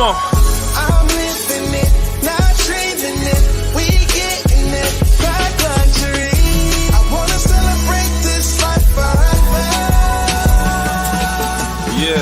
on. I'm living it, not dreaming it. We getting it, black luxury. I wanna celebrate this life forever. Yeah.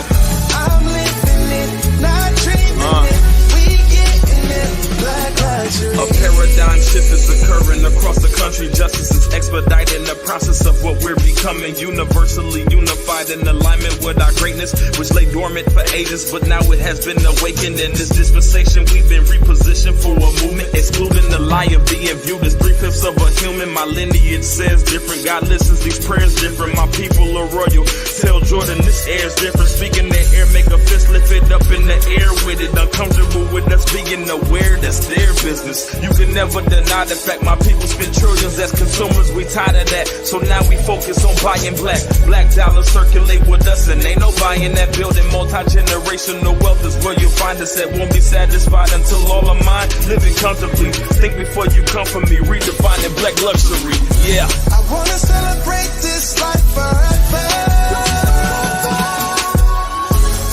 I'm living it, not dreaming it. We getting it, black luxury. A paradigm shift is occurring across the country. Justice is expediting the process of what we're becoming. Universally unified in alignment with our greatness, which lay dormant for ages, but now it has been awakened. In this dispensation, we've been repositioned for a movement, excluding the lie of being viewed as 3/5 of a human. My lineage says different. God listens, these prayers different. My people are royal. Tell Jordan this air's different. Speaking that air, make a fist, lift it up in the air with it. Uncomfortable with us being aware, that's their business. You can never deny the fact my people spend trillions as consumers. We tired of that, so now we focus on buying black. Black dollars circulate with us, and ain't no buying that. Building multi-generational wealth is where you'll find us at. Won't be satisfied until all of mine living comfortably. Think before you come for me, redefining black luxury. Yeah. I wanna celebrate this life forever.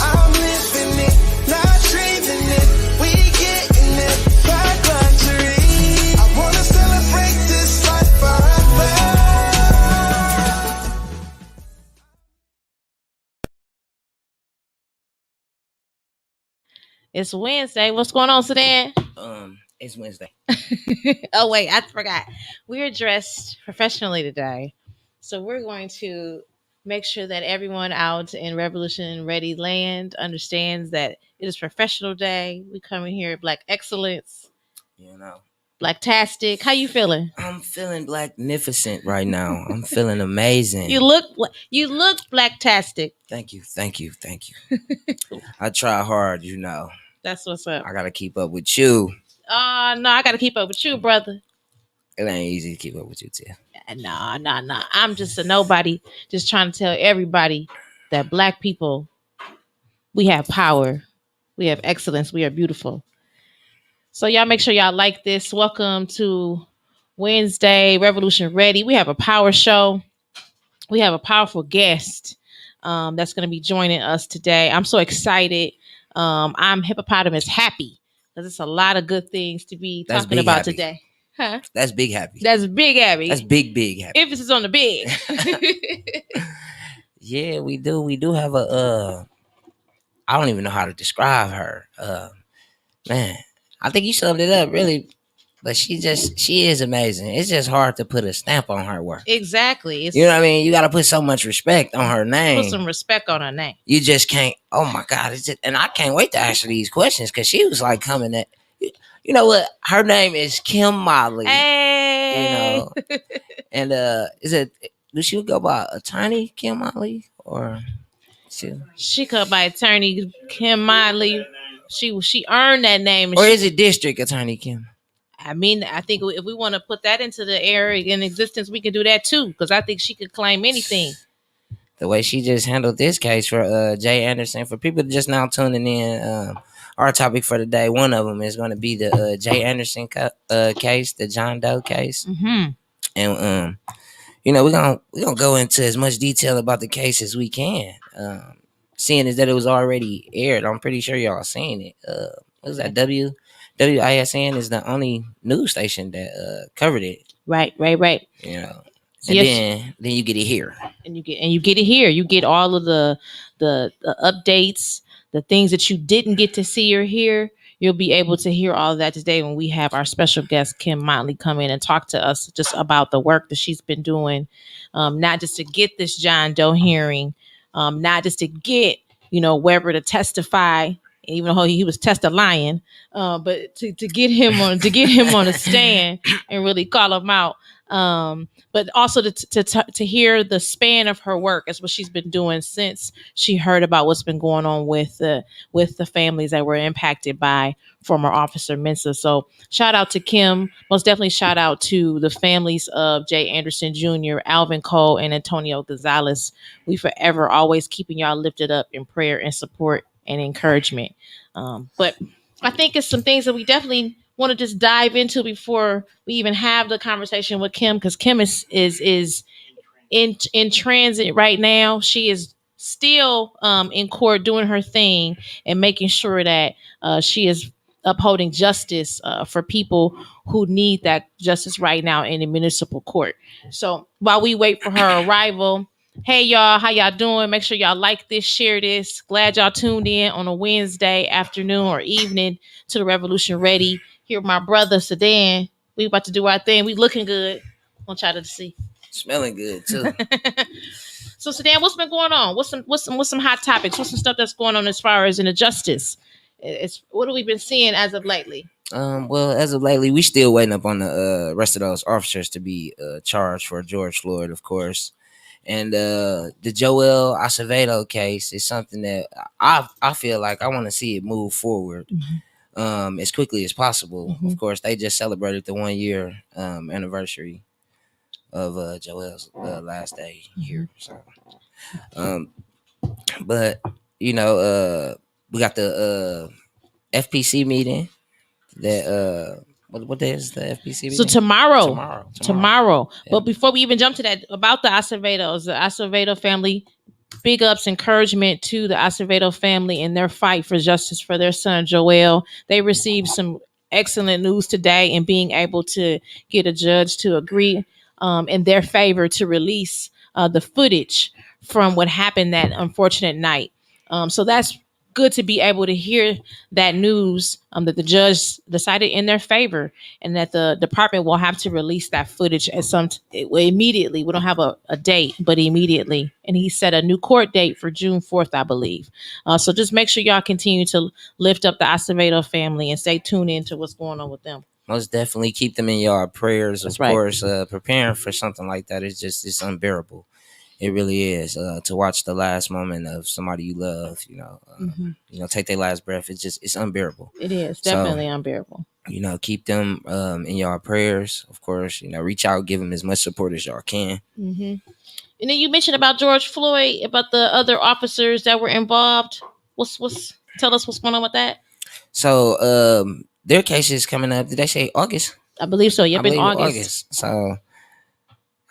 I'm living it, not dreaming it. We getting it, black luxury. I wanna celebrate this life forever. It's Wednesday. What's going on, Sedan? It's Wednesday. Oh, wait, I forgot. We're dressed professionally today. So we're going to make sure that everyone out in Revolution Ready Land understands that it is professional day. We come in here Black Excellence, You know, Blacktastic. How you feeling? I'm feeling blacknificent right now. I'm feeling amazing. You look Blacktastic. Thank you. I try hard, That's what's up. I gotta keep up with you. No, I got to keep up with you, brother. It ain't easy to keep up with you, too. Nah. I'm just a nobody, just trying to tell everybody that Black people, we have power. We have excellence. We are beautiful. So y'all make sure y'all like this. Welcome to Wednesday, Revolution Ready. We have a power show. We have a powerful guest that's going to be joining us today. I'm so excited. I'm hippopotamus happy because it's a lot of good things to be talking about happy. today. Huh? That's big happy. That's big happy. That's big happy. Emphasis on the big. Yeah, we do. We do have a I don't even know how to describe her. Man, I think you summed it up really. But she is amazing. It's just hard to put a stamp on her work. Exactly. You know what I mean? You got to put so much respect on her name. Put some respect on her name. You just can't. Oh my God! And I can't wait to ask her these questions because she was like coming at. You know what? Her name is Kim Motley. Hey. And does she go by Attorney Kim Motley or she go by Attorney Kim Motley. She earned that name, or is it District Attorney Kim? I mean, I think if we want to put that into the air in existence, we can do that too. Because I think she could claim anything. The way she just handled this case for Jay Anderson. For people just now tuning in, our topic for the day, one of them is going to be the Jay Anderson case, the John Doe case. Mm-hmm. And we're gonna go into as much detail about the case as we can. Seeing as that it was already aired, I'm pretty sure y'all seen it. What was that? WISN is the only news station that covered it. Right. And then you get it here. And you get it here. You get all of the updates, the things that you didn't get to see or hear. You'll be able to hear all of that today when we have our special guest, Kim Motley, come in and talk to us just about the work that she's been doing, not just to get this John Doe hearing, not just to get, Weber to testify, even though he was testifying, but to get him on the stand and really call him out. But also to hear the span of her work is what she's been doing since she heard about what's been going on with the families that were impacted by former Officer Mensah. So shout out to Kim. Most definitely shout out to the families of Jay Anderson Jr., Alvin Cole, and Antonio Gonzalez. We forever always keeping y'all lifted up in prayer and support and encouragement. But I think it's some things that we definitely want to just dive into before we even have the conversation with Kim, because Kim is in transit right now. She is still in court doing her thing and making sure that she is upholding justice for people who need that justice right now in the municipal court. So while we wait for her arrival, hey y'all, how y'all doing? Make sure y'all like this, share this. Glad y'all tuned in on a Wednesday afternoon or evening to the Revolution Ready. Here with my brother Sedan. We about to do our thing. We looking good. Want y'all to see. Smelling good too. So Sedan, what's been going on? What's some hot topics? What's some stuff that's going on as far as in the justice? It's what have we been seeing as of lately? Well, as of lately, we still waiting up on the rest of those officers to be charged for George Floyd, of course. And the Joel Acevedo case is something that I feel like I want to see it move forward as quickly as possible. Of course, they just celebrated the 1 year anniversary of Joel's last day here. So, but you know, we got the FPC meeting. That what day is the FPC meeting? So tomorrow. Yeah. But before we even jump to that, about the Acevedo family, big ups, encouragement to the Acevedo family in their fight for justice for their son Joel. They received some excellent news today in being able to get a judge to agree in their favor to release the footage from what happened that unfortunate night. So that's good to be able to hear that news that the judge decided in their favor and that the department will have to release that footage at immediately. We don't have a date, but immediately. And he set a new court date for June 4th, I believe. So just make sure y'all continue to lift up the Acevedo family and stay tuned in to what's going on with them. Most definitely keep them in your prayers. Of course, preparing for something like that is it's unbearable. It really is to watch the last moment of somebody you love, you know, take their last breath. It's unbearable. It is definitely unbearable. You know, keep them in your prayers. Of course, you know, reach out, give them as much support as y'all can. And then you mentioned about George Floyd, about the other officers that were involved. Tell us what's going on with that. So their case is coming up. Did they say August? I believe so. Yep, in August. So,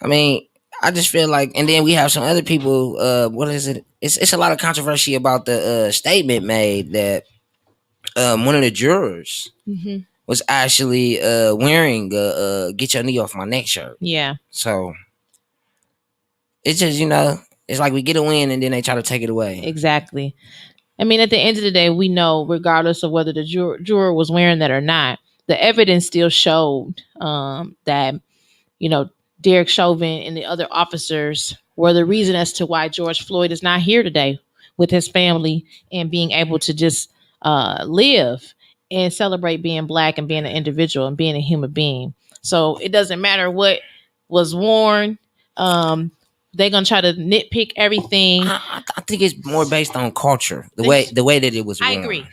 I mean, I just feel like, and then we have some other people. What is it? It's a lot of controversy about the statement made that one of the jurors was actually wearing a "Get Your Knee Off My Neck" shirt. Yeah. So it's just, you know, it's like we get a win and then they try to take it away. Exactly. I mean, at the end of the day, we know, regardless of whether the juror was wearing that or not, the evidence still showed that, you know, Derek Chauvin and the other officers were the reason as to why George Floyd is not here today with his family and being able to just live and celebrate being Black and being an individual and being a human being. So it doesn't matter what was worn. They're gonna try to nitpick everything. I think it's more based on culture, the way that it was worn. I agree.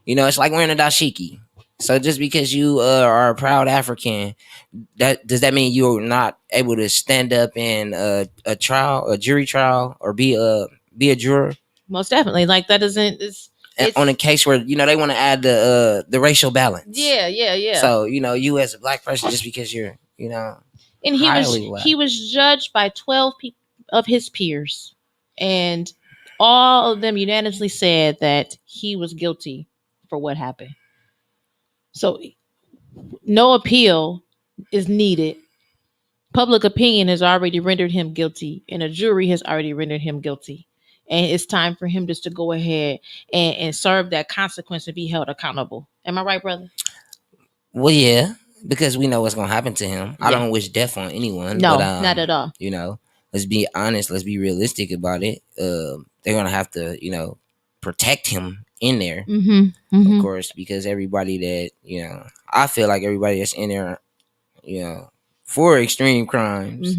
You know, it's like wearing a dashiki. So just because you are a proud African, does that mean you're not able to stand up in a jury trial, or be a juror? Most definitely. Like that doesn't. It's on a case where, you know, they want to add the racial balance. Yeah. So, you know, you as a Black person, just because you're, you know, and he was judged by 12 of his peers, and all of them unanimously said that he was guilty for what happened. So no appeal is needed. Public opinion has already rendered him guilty, and a jury has already rendered him guilty. And it's time for him just to go ahead and serve that consequence and be held accountable. Am I right, brother? Well, yeah, because we know what's going to happen to him. Yeah. I don't wish death on anyone. No, but, not at all. You know, let's be honest. Let's be realistic about it. They're going to have to, you know, protect him in there, of course, because everybody that, you know, I feel like everybody that's in there, you know, for extreme crimes,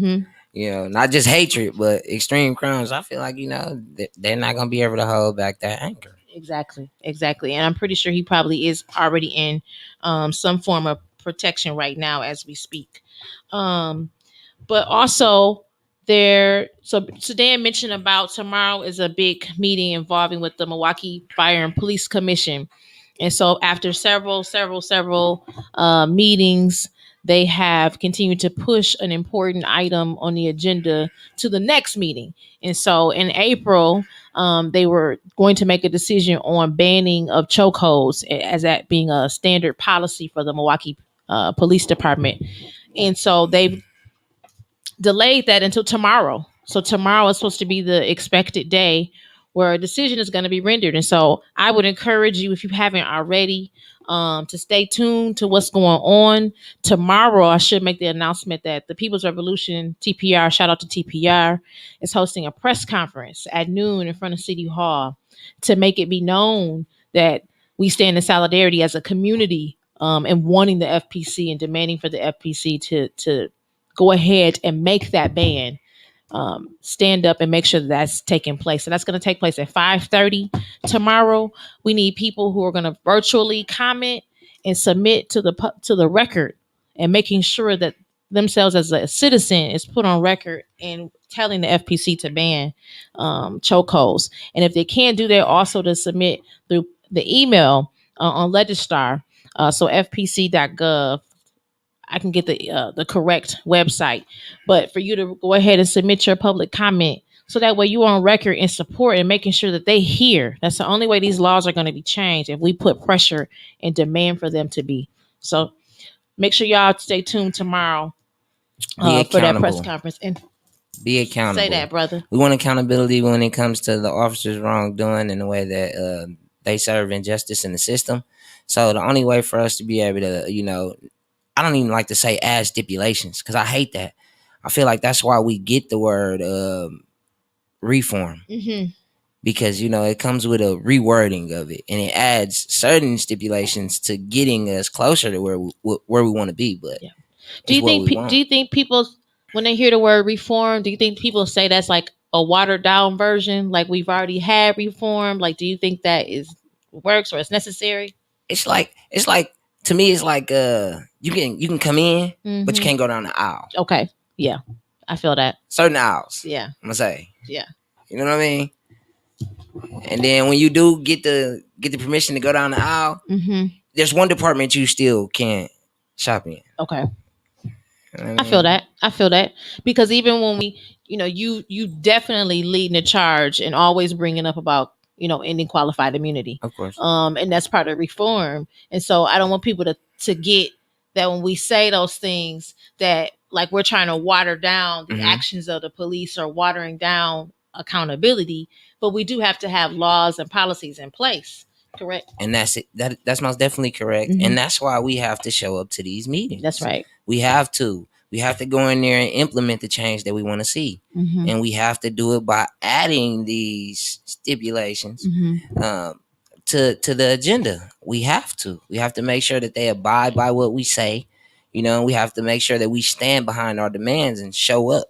you know, not just hatred, but extreme crimes, I feel like, you know, they're not going to be able to hold back that anger. Exactly. And I'm pretty sure he probably is already in some form of protection right now as we speak. But also, so Dan mentioned about tomorrow is a big meeting involving with the Milwaukee Fire and Police Commission. And so after several meetings, they have continued to push an important item on the agenda to the next meeting. And so in April, they were going to make a decision on banning of chokeholds as that being a standard policy for the Milwaukee Police Department. And so they've delayed that until tomorrow. So tomorrow is supposed to be the expected day where a decision is going to be rendered. And so I would encourage you, if you haven't already, to stay tuned to what's going on. Tomorrow, I should make the announcement that the People's Revolution, TPR, shout out to TPR, is hosting a press conference at noon in front of City Hall to make it be known that we stand in solidarity as a community, and wanting the FPC and demanding for the FPC to go ahead and make that ban stand up and make sure that that's taking place. So that's going to take place at 5:30 tomorrow. We need people who are going to virtually comment and submit to the record, and making sure that themselves as a citizen is put on record and telling the FPC to ban chokeholds. And if they can't do that, also to submit through the email on Legistar, so fpc.gov. I can get the correct website, but for you to go ahead and submit your public comment, so that way you're on record in support and making sure that they hear. That's the only way these laws are going to be changed, if we put pressure and demand for them to be. So make sure y'all stay tuned tomorrow for that press conference. And be accountable. Say that, brother. We want accountability when it comes to the officers' wrongdoing and the way that they serve injustice in the system. So the only way for us to be able to, I don't even like to say add stipulations, because I hate that. I feel like that's why we get the word reform. Mm-hmm. Because, it comes with a rewording of it, and it adds certain stipulations to getting us closer to where we want to be. But yeah. Do you think people, when they hear the word reform, do you think people say that's like a watered down version, like we've already had reform? Like, do you think that works or it's necessary? It's like to me, it's like you can come in, mm-hmm. but you can't go down the aisle. Okay, yeah, I feel that. Certain aisles, yeah, I'm gonna say, yeah, you know what I mean. And then when you do get the permission to go down the aisle, mm-hmm. there's one department you still can't shop in. Okay, you know what I mean? I feel that because even when we, you definitely leading the charge and always bringing up about ending qualified immunity. Of course. And that's part of reform. And so I don't want people to get that when we say those things that like we're trying to water down the mm-hmm. actions of the police or watering down accountability, but we do have to have laws and policies in place. Correct. And that's it. That's most definitely correct. Mm-hmm. And that's why we have to show up to these meetings. That's right. We have to go in there and implement the change that we want to see. Mm-hmm. And we have to do it by adding these stipulations mm-hmm. To the agenda. We have to make sure that they abide by what we say. We have to make sure that we stand behind our demands and show up.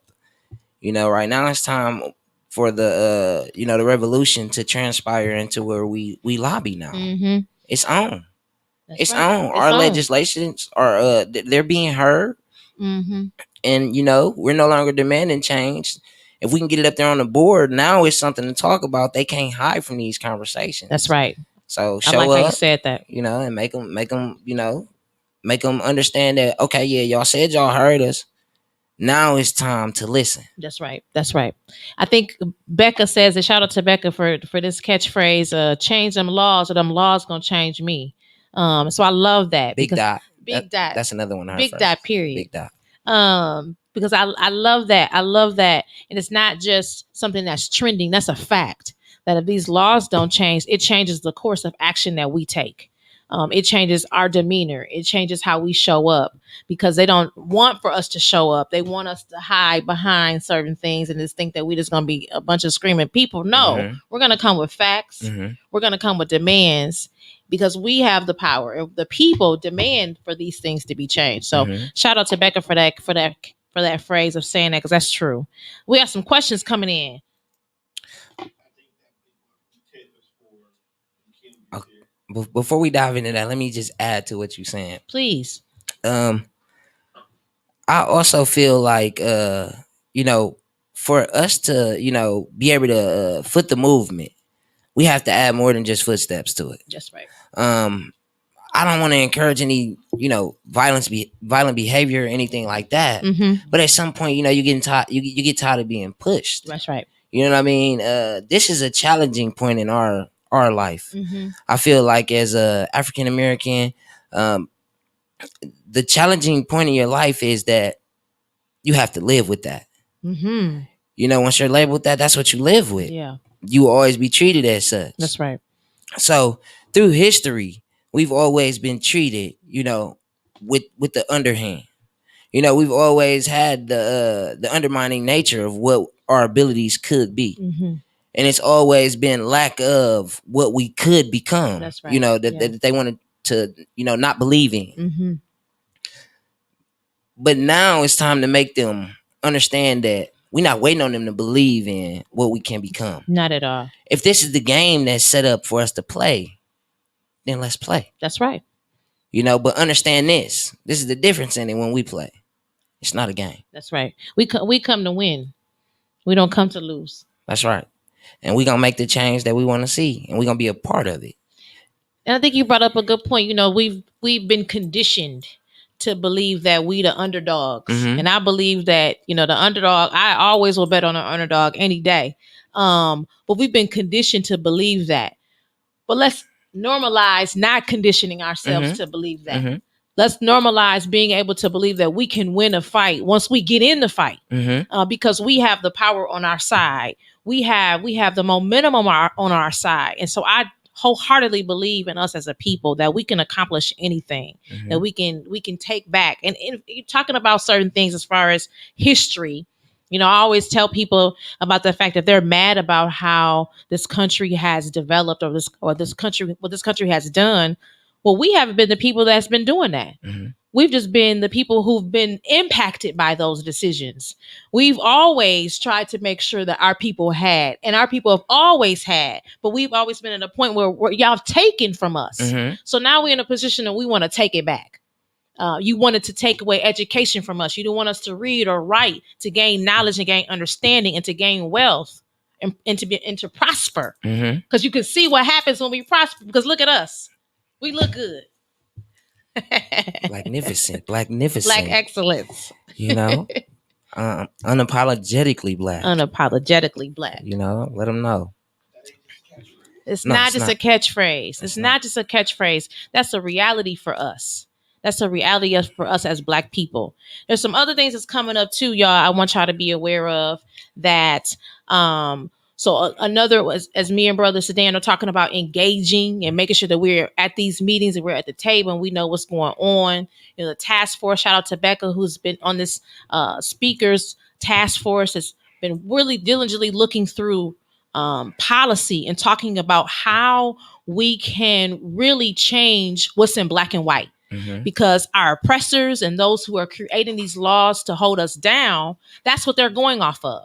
Right now it's time for the the revolution to transpire into where we lobby now. Mm-hmm. It's on. That's right. On. Our legislations are they're being heard. Mm-hmm. And we're no longer demanding change. If we can get it up there on the board, now it's something to talk about. They can't hide from these conversations. That's right. So show I like up, how you said that. And make them understand that. Okay, yeah, y'all said y'all heard us. Now it's time to listen. That's right. I think Becca says, and shout out to Becca for this catchphrase, change them laws or them laws gonna change me. So I love that. Big dot. That's another one. Big dot, period. Big dot. Because I love that. And it's not just something that's trending. That's a fact that if these laws don't change, it changes the course of action that we take. It changes our demeanor. It changes how we show up, because they don't want for us to show up. They want us to hide behind certain things and just think that we're just going to be a bunch of screaming people. No, mm-hmm. we're going to come with facts. Mm-hmm. We're going to come with demands, because we have the power. The people demand for these things to be changed. So mm-hmm. shout out to Becca for that phrase of saying that, because that's true. We have some questions coming in. Before we dive into that, let me just add to what you're saying. Please. I also feel like, for us to, be able to foot the movement, we have to add more than just footsteps to it. That's right. I don't want to encourage any, violent behavior or anything like that. But at some point, you getting tired. You get tired of being pushed. That's right. You know what I mean? This is a challenging point in our life. I feel like as a African American, the challenging point in your life is that you have to live with that. Once you're labeled that, that's what you live with. Yeah. You will always be treated as such. That's right. So through history, we've always been treated, with the underhand. We've always had the undermining nature of what our abilities could be. And it's always been lack of what we could become. That's right. That they wanted to, not believe in. But now it's time to make them understand that we're not waiting on them to believe in what we can become. Not at all. If this is the game that's set up for us to play, then let's play. That's right. But understand this. This is the difference in it when we play. It's not a game. That's right. We come to win. We don't come to lose. That's right. And we're going to make the change that we want to see. And we're going to be a part of it. And I think you brought up a good point. We've been conditioned to believe that we the underdogs. And I believe that, the underdog, I always will bet on an underdog any day. But we've been conditioned to believe that. But let's normalize not conditioning ourselves to believe that. Let's normalize being able to believe that we can win a fight once we get in the fight, because we have the power on our side. We have the momentum on our side. And so I wholeheartedly believe in us as a people that we can accomplish anything, that we can take back. And you're talking about certain things as far as history. I always tell people about the fact that they're mad about how this country has developed or what this country has done. Well, we haven't been the people that's been doing that. We've just been the people who've been impacted by those decisions. We've always tried to make sure that our people had, and our people have always had, but we've always been at a point where y'all have taken from us. So now we're in a position that we want to take it back. You wanted to take away education from us. You didn't want us to read or write, to gain knowledge and gain understanding and to gain wealth and to prosper. Because you can see what happens when we prosper. Because look at us. We look good. Magnificent. Black excellence. Unapologetically black. Unapologetically black. Let them know. It's not just a catchphrase. It's not just a catchphrase. That's a reality for us. That's a reality for us as Black people. There's some other things that's coming up too, y'all. I want y'all to be aware of that. Another was, as me and Brother Sedan are talking about engaging and making sure that we're at these meetings and we're at the table and we know what's going on. The task force, shout out to Becca, who's been on this speakers task force, has been really diligently looking through policy and talking about how we can really change what's in black and white. Because our oppressors and those who are creating these laws to hold us down, that's what they're going off of.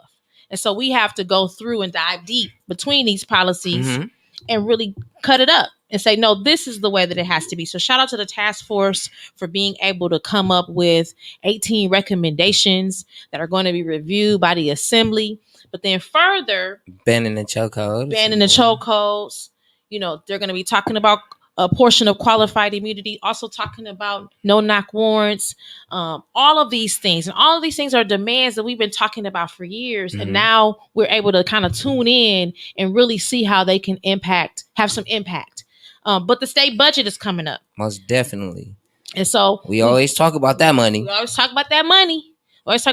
And so we have to go through and dive deep between these policies and really cut it up and say, no, this is the way that it has to be. So shout out to the task force for being able to come up with 18 recommendations that are going to be reviewed by the assembly. But then further, banning the chokeholds. They're going to be talking about a portion of qualified immunity, also talking about no-knock warrants, all of these things. And all of these things are demands that we've been talking about for years. And now we're able to kind of tune in and really see how they can have some impact. But the state budget is coming up. Most definitely. And so we always talk about that money. And we always talk about that money. That's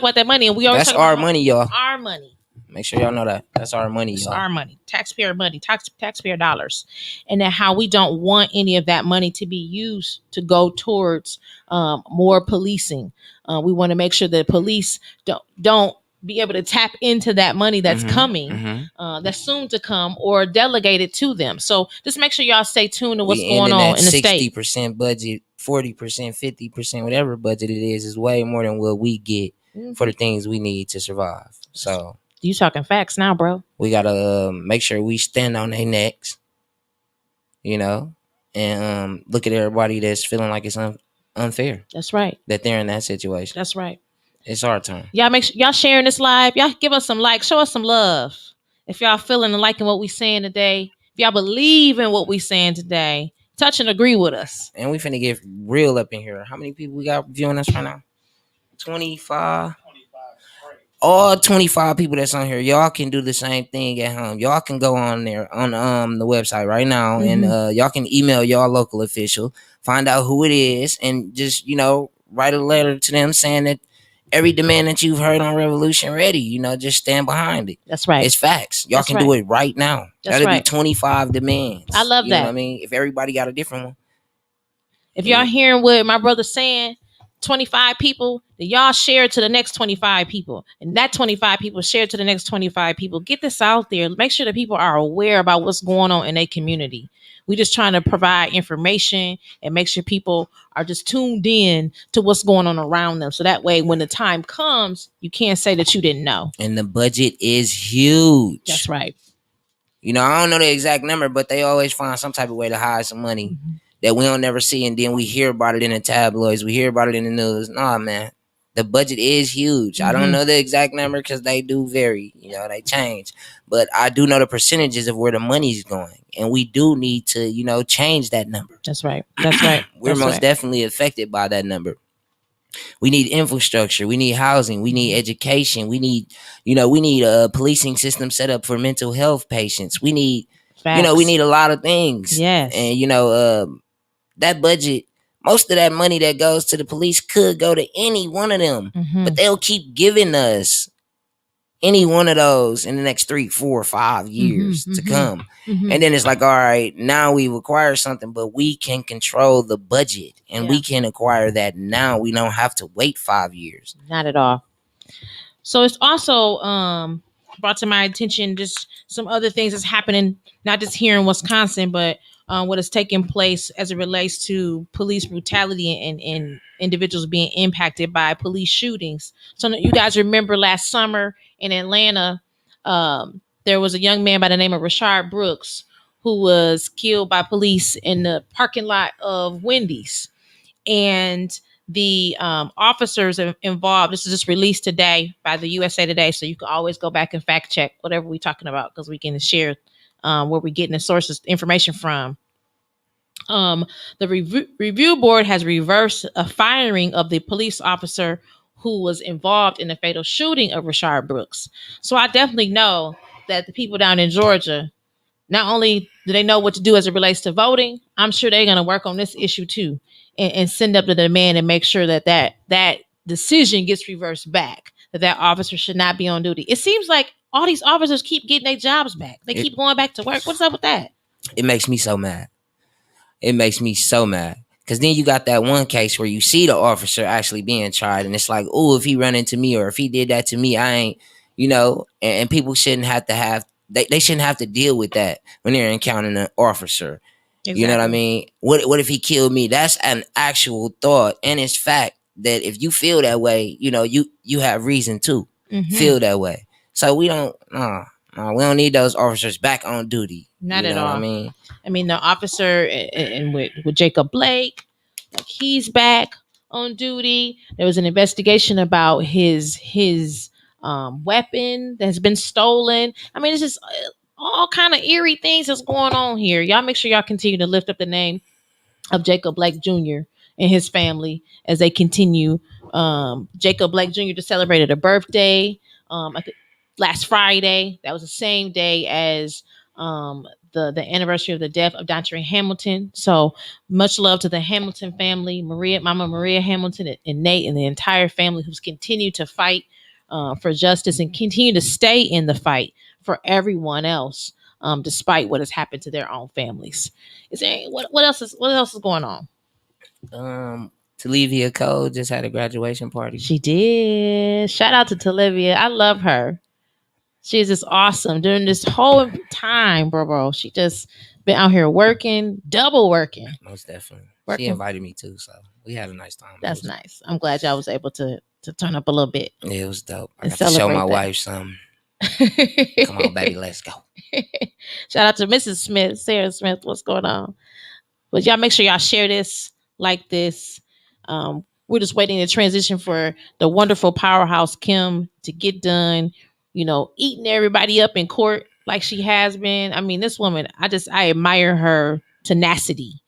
our money, y'all. Our money. Make sure y'all know that. That's our money, It's y'all. our money. Taxpayer money. Taxpayer dollars. And then how we don't want any of that money to be used to go towards more policing. We want to make sure that police don't be able to tap into that money that's coming, that's soon to come, or delegate it to them. So just make sure y'all stay tuned to what's going on in the state. 60% budget, 40%, 50%, whatever budget it is way more than what we get for the things we need to survive. So you talking facts now, bro. We gotta make sure we stand on their necks, and look at everybody that's feeling like it's unfair. That's right. That they're in that situation. That's right. It's our turn. Y'all make sure y'all sharing this live. Y'all give us some likes. Show us some love. If y'all feeling and liking what we saying today, if y'all believe in what we saying today, touch and agree with us. And we finna get real up in here. How many people we got viewing us right now? 25. All 25 people that's on here, y'all can do the same thing at home. Y'all can go on there on the website right now, and y'all can email y'all local official, find out who it is, and just write a letter to them saying that every demand that you've heard on Revolution Ready, just stand behind it. That's right. It's facts. Y'all can do it right now. That'll be 25 demands. I love that. Know what I mean, if everybody got a different one. If y'all hearing what my brother's saying, 25 people, then y'all share it to the next 25 people. And that 25 people share it to the next 25 people. Get this out there. Make sure that people are aware about what's going on in their community. We just trying to provide information and make sure people are just tuned in to what's going on around them. So that way, when the time comes, you can't say that you didn't know. And the budget is huge. That's right. I don't know the exact number, but they always find some type of way to hide some money that we don't never see. And then we hear about it in the tabloids. We hear about it in the news. Nah, man. The budget is huge. I don't know the exact number because they do vary. They change. But I do know the percentages of where the money's going. And we do need to, change that number. That's right. That's right. We're most definitely affected by that number. We need infrastructure. We need housing. We need education. We need a policing system set up for mental health patients. We need, we need a lot of things. Yes. And, that budget, most of that money that goes to the police could go to any one of them, but they'll keep giving us any one of those in the next 3, 4, 5 years to come. And then it's like, all right, now we require something, but we can control the budget and we can acquire that now. We don't have to wait 5 years. Not at all. So it's also brought to my attention just some other things that's happening, not just here in Wisconsin, but what is taking place as it relates to police brutality and individuals being impacted by police shootings. So you guys remember last summer in Atlanta, there was a young man by the name of Rashard Brooks who was killed by police in the parking lot of Wendy's. And the officers involved, this is just released today by the USA Today, so you can always go back and fact check whatever we're talking about because we can share where we're getting the sources information from. The review board has reversed a firing of the police officer who was involved in the fatal shooting of Rashard Brooks. So I definitely know that the people down in Georgia, not only do they know what to do as it relates to voting, I'm sure they're going to work on this issue too and send up the demand and make sure that decision gets reversed back, that officer should not be on duty. It seems like all these officers keep getting their jobs back. They keep going back to work. What's up with that? It makes me so mad. It makes me so mad. Because then you got that one case where you see the officer actually being tried. And it's like, oh, if he run into me or if he did that to me, I ain't, and people shouldn't have to they shouldn't have to deal with that when they're encountering an officer. Exactly. You know what I mean? What if he killed me? That's an actual thought. And it's fact that if you feel that way, you have reason to feel that way. So we don't need those officers back on duty. Not at all. I mean, the officer and with Jacob Blake, like he's back on duty. There was an investigation about his weapon that's been stolen. I mean, it's just all kind of eerie things that's going on here. Y'all make sure y'all continue to lift up the name of Jacob Blake Jr. and his family as they continue. Jacob Blake Jr. just celebrated a birthday last Friday. That was the same day as the anniversary of the death of Dr. Hamilton. So much love to the Hamilton family, Mama Maria Hamilton, and Nate, and the entire family who's continued to fight for justice and continue to stay in the fight for everyone else, despite what has happened to their own families. Is there what else is going on? Talivia Cole just had a graduation party. She did. Shout out to Talivia. I love her. She's just awesome during this whole time, bro. She just been out here working, double working. Most definitely. She invited me too, so we had a nice time. That's nice. I'm glad y'all was able to turn up a little bit. Yeah, it was dope. I got to show my wife something. Come on, baby, let's go. Shout out to Mrs. Smith, Sarah Smith. What's going on? But y'all make sure y'all share this, like this. We're just waiting to transition for the wonderful powerhouse Kim to get done, eating everybody up in court like she has been. I mean, this woman, I admire her tenacity.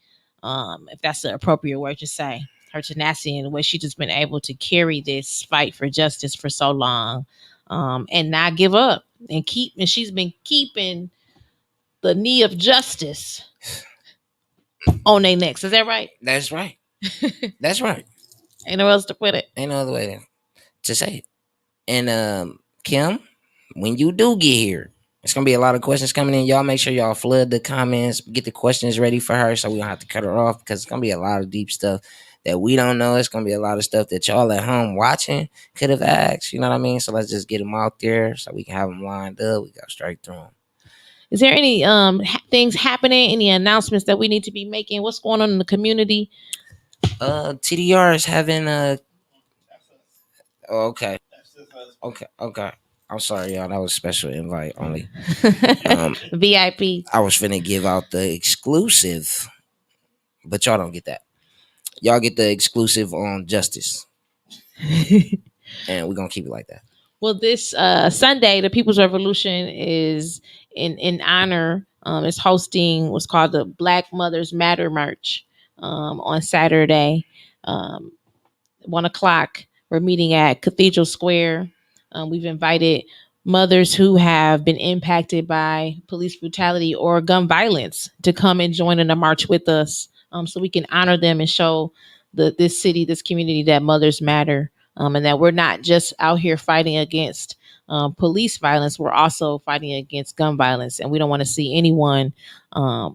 if that's the appropriate word to say. Her tenacity and the way she's just been able to carry this fight for justice for so long, and not give up and she's been keeping the knee of justice on their necks. Is that right? That's right. That's right. Ain't no else to put it. Ain't no other way to say it. And Kim, when you do get here, it's gonna be a lot of questions coming in. Y'all make sure y'all flood the comments, get the questions ready for her, so we don't have to cut her off, because it's gonna be a lot of deep stuff that we don't know. It's gonna be a lot of stuff that y'all at home watching could have asked. You know what I mean? So let's just get them out there so we can have them lined up. We go straight through them. Is there any things happening? Any announcements that we need to be making? What's going on in the community? TDR is having a. Oh, okay. Okay. I'm sorry, y'all. That was special invite only. VIP. I was finna give out the exclusive, but y'all don't get that. Y'all get the exclusive on justice, and we're gonna keep it like that. Well, this Sunday, the People's Revolution is in honor. Is hosting what's called the Black Mothers Matter March on Saturday, 1:00. We're meeting at Cathedral Square. We've invited mothers who have been impacted by police brutality or gun violence to come and join in the march with us, so we can honor them and show this city, this community, that mothers matter, and that we're not just out here fighting against police violence. We're also fighting against gun violence, and we don't want to see anyone,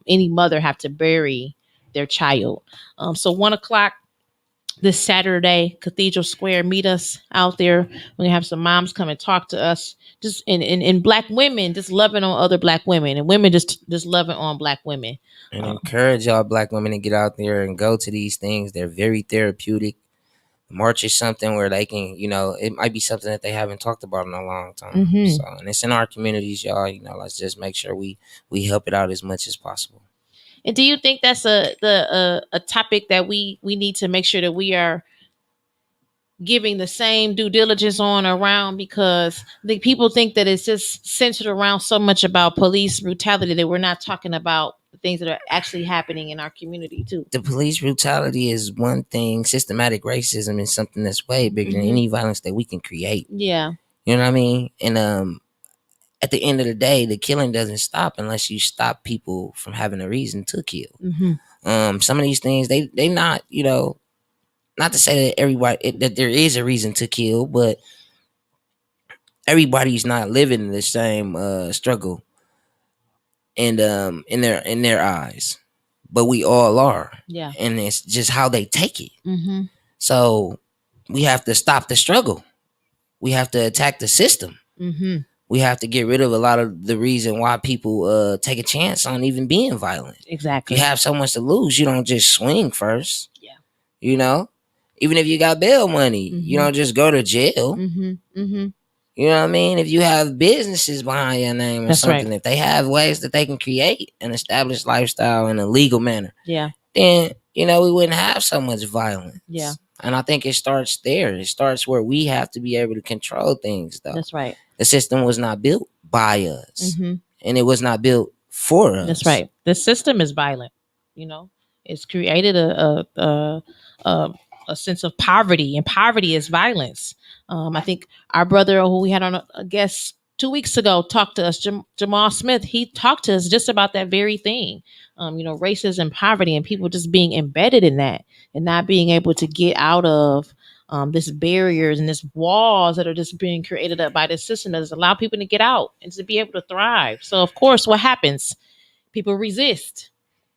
any mother, have to bury their child. So 1:00 this Saturday, Cathedral Square. Meet us out there. We're gonna have some moms come and talk to us. Just in Black women, just loving on other Black women, and women just loving on Black women. And encourage y'all Black women to get out there and go to these things. They're very therapeutic. March is something where they can, it might be something that they haven't talked about in a long time. Mhm. So, and it's in our communities, y'all. Let's just make sure we help it out as much as possible. And do you think that's a topic that we need to make sure that we are giving the same due diligence on around? Because the people think that it's just centered around so much about police brutality that we're not talking about the things that are actually happening in our community too. The police brutality is one thing. Systematic racism is something that's way bigger than any violence that we can create. Yeah. You know what I mean? And at the end of the day, the killing doesn't stop unless you stop people from having a reason to kill. Some of these things, they not, not to say that everybody, that there is a reason to kill, but everybody's not living the same struggle and in their eyes, but we all are. Yeah. And it's just how they take it. So we have to stop the struggle. We have to attack the system. We have to get rid of a lot of the reason why people take a chance on even being violent. Exactly. You have so much to lose. You don't just swing first. Yeah. Even if you got bail money, you don't just go to jail. You know what I mean? If you have businesses behind your name or That's something, right. if they have ways that they can create an established lifestyle in a legal manner, Yeah. then, we wouldn't have so much violence. Yeah. And I think it starts there. It starts where we have to be able to control things, though. That's right. The system was not built by us, and it was not built for us. That's right. The system is violent. It's created a sense of poverty, and poverty is violence. I think our brother who we had on a guest 2 weeks ago talked to us, Jamal Smith. He talked to us just about that very thing. Racism, poverty, and people just being embedded in that and not being able to get out of this barriers and this walls that are just being created up by this system that does allow people to get out and to be able to thrive. So of course, what happens? People resist,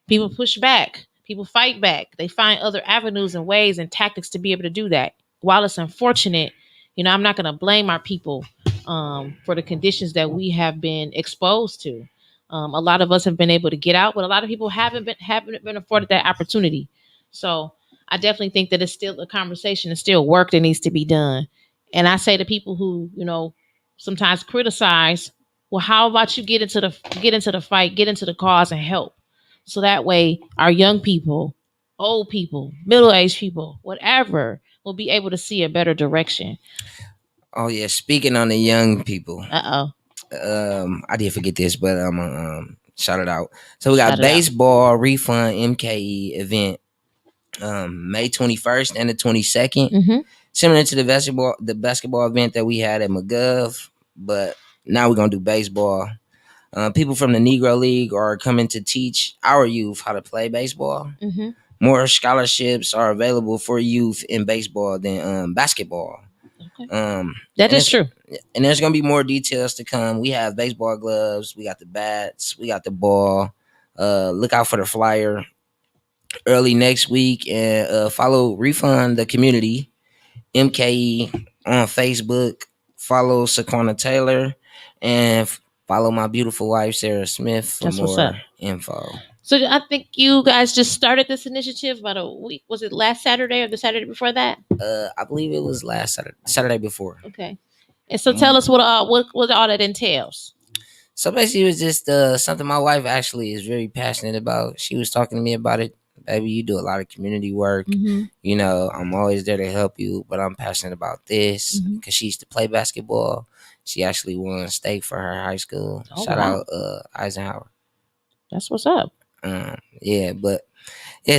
people push back, people fight back. They find other avenues and ways and tactics to be able to do that. While it's unfortunate, I'm not going to blame our people for the conditions that we have been exposed to. A lot of us have been able to get out, but a lot of people haven't been afforded that opportunity. So I definitely think that it's still a conversation and still work that needs to be done. And I say to people who, sometimes criticize, well, how about you get into the fight, get into the cause and help? So that way our young people, old people, middle-aged people, whatever, will be able to see a better direction. Oh yeah, speaking on the young people. Uh-oh. I did forget this, but I'm gonna Shout it out. So we got Shout it out. baseball refund MKE event May 21st and the 22nd. Mm-hmm. Similar to the basketball event that we had at McGov, but now we're gonna do baseball. People from the Negro League are coming to teach our youth how to play baseball. Mm-hmm. More scholarships are available for youth in baseball than basketball. Okay. and That is true. And there's gonna be more details to come. We have baseball gloves, we got the bats, we got the ball. Look out for the flyer early next week, and follow Refund the Community MKE on Facebook. Follow Saquana Taylor, and follow my beautiful wife Sarah Smith for That's what's up. more info. So I think you guys just started this initiative about a week. Was it last Saturday or the Saturday before that? I believe it was last Saturday before. Okay. And so tell us what all that entails. So basically, it was just something my wife actually is very passionate about. She was talking to me about it. Baby, you do a lot of community work. Mm-hmm. You know, I'm always there to help you, but I'm passionate about this because she used to play basketball. She actually won state for her high school. Oh, Shout wow. out Eisenhower. That's what's up.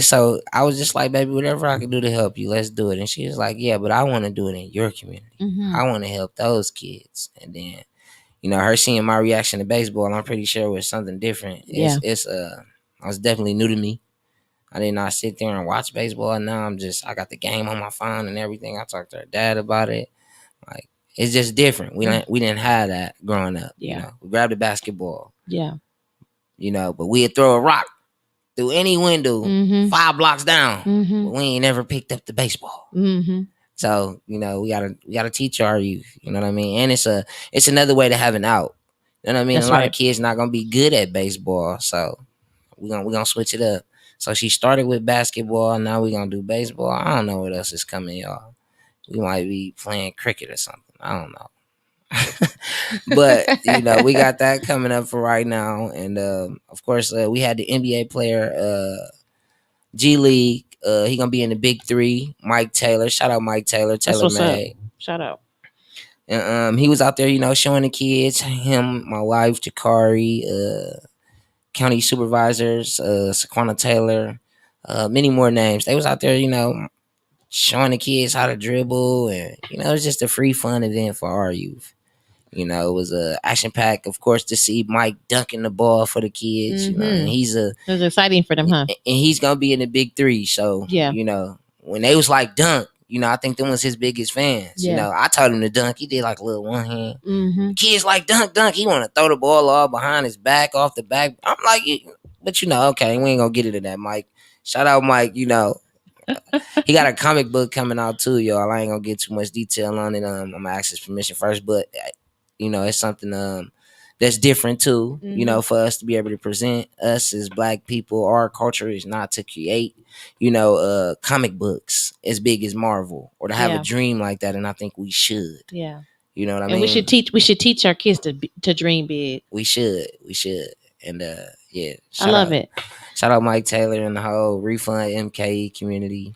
So I was just like, baby, whatever I can do to help you, let's do it. And she was like, yeah, but I want to do it in your community. Mm-hmm. I want to help those kids. And then, you know, her seeing my reaction to baseball, I'm pretty sure it was something different. It was definitely new to me. I did not sit there and watch baseball. And now I got the game on my phone and everything. I talked to her dad about it. Like, it's just different. We didn't have that growing up. Yeah. You know, we grabbed the basketball. Yeah. You know, but we'd throw a rock through any window 5 blocks down. Mm-hmm. But we ain't never picked up the baseball. Mm-hmm. So, you know, we gotta teach our youth. You know what I mean? And it's another way to have an out. You know what I mean? That's a lot right. of kids not gonna be good at baseball, so we're gonna switch it up. So she started with basketball, now we're gonna do baseball. I don't know what else is coming, y'all. We might be playing cricket or something. I don't know. But you know, we got that coming up for right now. And of course we had the NBA player G League. He gonna be in the big 3. Mike Taylor. Shout out Mike Taylor. Taylor May. Shout out. And he was out there, you know, showing the kids. Him, my wife, Jakari, county supervisors, Saquana Taylor, many more names. They was out there, you know, showing the kids how to dribble, and you know, it was just a free fun event for our youth. You know, it was a action pack, of course, to see Mike dunking the ball for the kids. You know, and it was exciting for them, huh? And he's gonna be in the big 3. So yeah, you know, when they was like dunk, you know, I think them was his biggest fans. Yeah. You know, I told him to dunk. He did like a little one hand. Mm-hmm. Kids like dunk. He want to throw the ball all behind his back, off the back. I'm like, but you know, okay, we ain't gonna get into that, Mike. Shout out, Mike. You know, he got a comic book coming out too, y'all. I ain't gonna get too much detail on it. I'm gonna ask his permission first, but you know, it's something that's different too. You know, for us to be able to present us as Black people, our culture is not to create, you know, comic books as big as Marvel, or to have a dream like that. And I think we should. Yeah. You know what I mean? And we should teach our kids to dream big. We should. And yeah, I love it. Shout out Mike Taylor and the whole Refund MKE community.